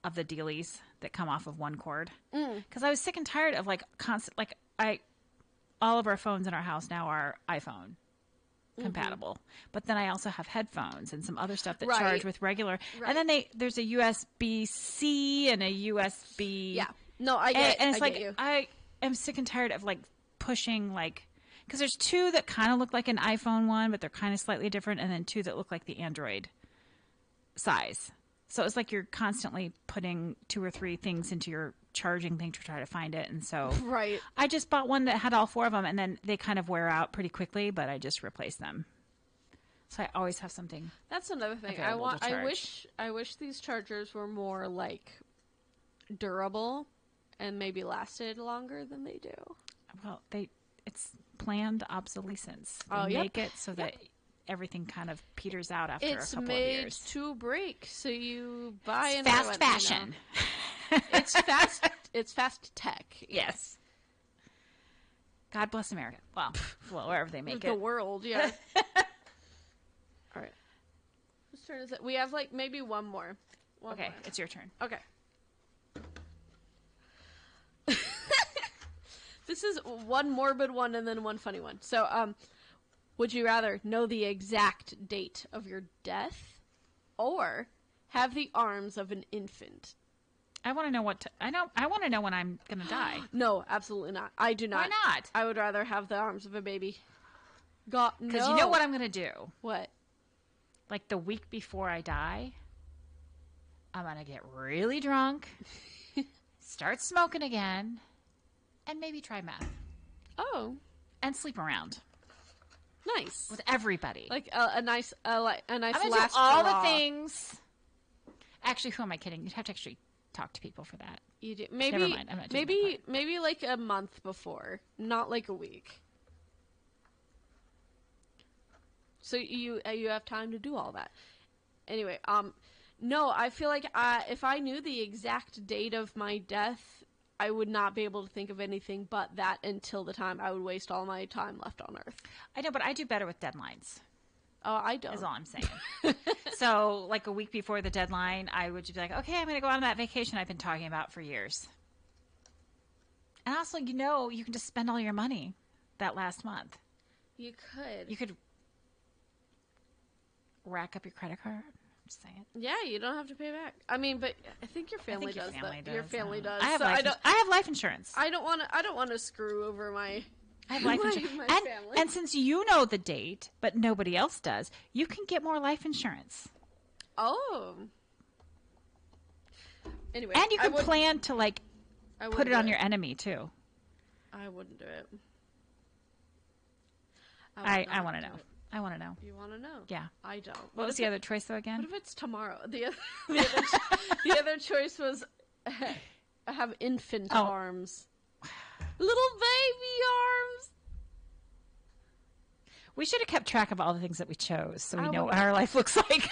of the dealies that come off of one cord because I was sick and tired of like constant all of our phones in our house now are iPhone compatible. But then I also have headphones and some other stuff that charge with regular. Right. And then there's a USB-C and a USB. Yeah. No, I get and it's I get you. I am sick and tired of like pushing because there's 2 that kind of look like an iPhone one, but they're kind of slightly different, and then 2 that look like the Android size. So it's like you're constantly putting 2 or 3 things into your charging thing to try to find it. And so I just bought one that had all 4 of them, and then they kind of wear out pretty quickly, but I just replaced them. So I always have something. That's another thing. I wish these chargers were more like durable and maybe lasted longer than they do. Well, it's planned obsolescence. They make it so that everything kind of peters out after a couple of years. It's made to break, so you buy it's fast fashion. It's fast. It's fast tech. Yes. God bless America. Well, wherever they make the world. Yeah. All right. Whose turn is it? We have like maybe one more. One more. It's your turn. Okay. This is one morbid one and then one funny one. So, would you rather know the exact date of your death or have the arms of an infant? I want to know I want to know when I'm going to die. No, absolutely not. I do not. Why not? I would rather have the arms of a baby. God, no. Because you know what I'm going to do? What? Like the week before I die, I'm going to get really drunk, start smoking again, and maybe try meth. Oh. And sleep around. Nice. With everybody. Like a nice I'm last going to do all the things. Actually, who am I kidding? You'd have to actually talk to people for that. You do. Maybe, never mind. I'm not doing that part. maybe like a month before, not like a week. So you have time to do all that. Anyway, no, I feel like if I knew the exact date of my death, I would not be able to think of anything but that until the time I would waste all my time left on Earth. I know, but I do better with deadlines. Oh, I don't. Is all I'm saying. So, like a week before the deadline, I would just be like, okay, I'm going to go on that vacation I've been talking about for years. And also, you can just spend all your money that last month. You could. You could rack up your credit card. I'm just saying. Yeah, you don't have to pay back. I mean, but I think your family does that. Your family does. I have life insurance. I don't want to screw over my. I have life insurance. My family. And since you know the date, but nobody else does, you can get more life insurance. Oh. Anyway, and you can plan to put it on your enemy too. I wouldn't do it. I want to know. I want to know. You want to know? Yeah. I don't. What was the other choice though again? What if it's tomorrow? The other choice was have infant arms. Little baby arms. We should have kept track of all the things that we chose so we know what our life looks like.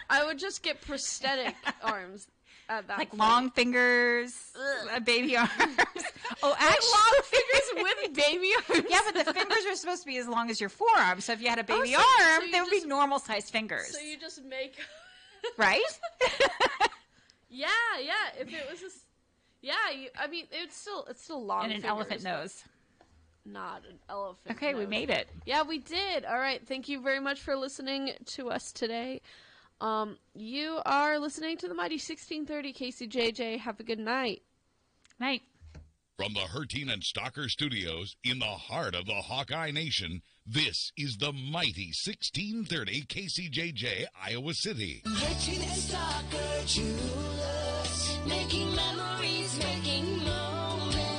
I would just get prosthetic arms at that point. Long fingers, baby arms. Oh, actually, long fingers with baby arms. Yeah, but the fingers are supposed to be as long as your forearm. So if you had a baby arm, they would be normal sized fingers. So you just make right? Yeah. If it was just I mean, it's still long. And an elephant nose. Not an elephant. Okay, we made it. Yeah, we did. All right. Thank you very much for listening to us today. You are listening to the Mighty 1630 KCJJ. Have a good night. Night. From the Hertine and Stocker Studios in the heart of the Hawkeye Nation, this is the Mighty 1630 KCJJ, Iowa City. Hertine and Stocker Jewelers, making memories, making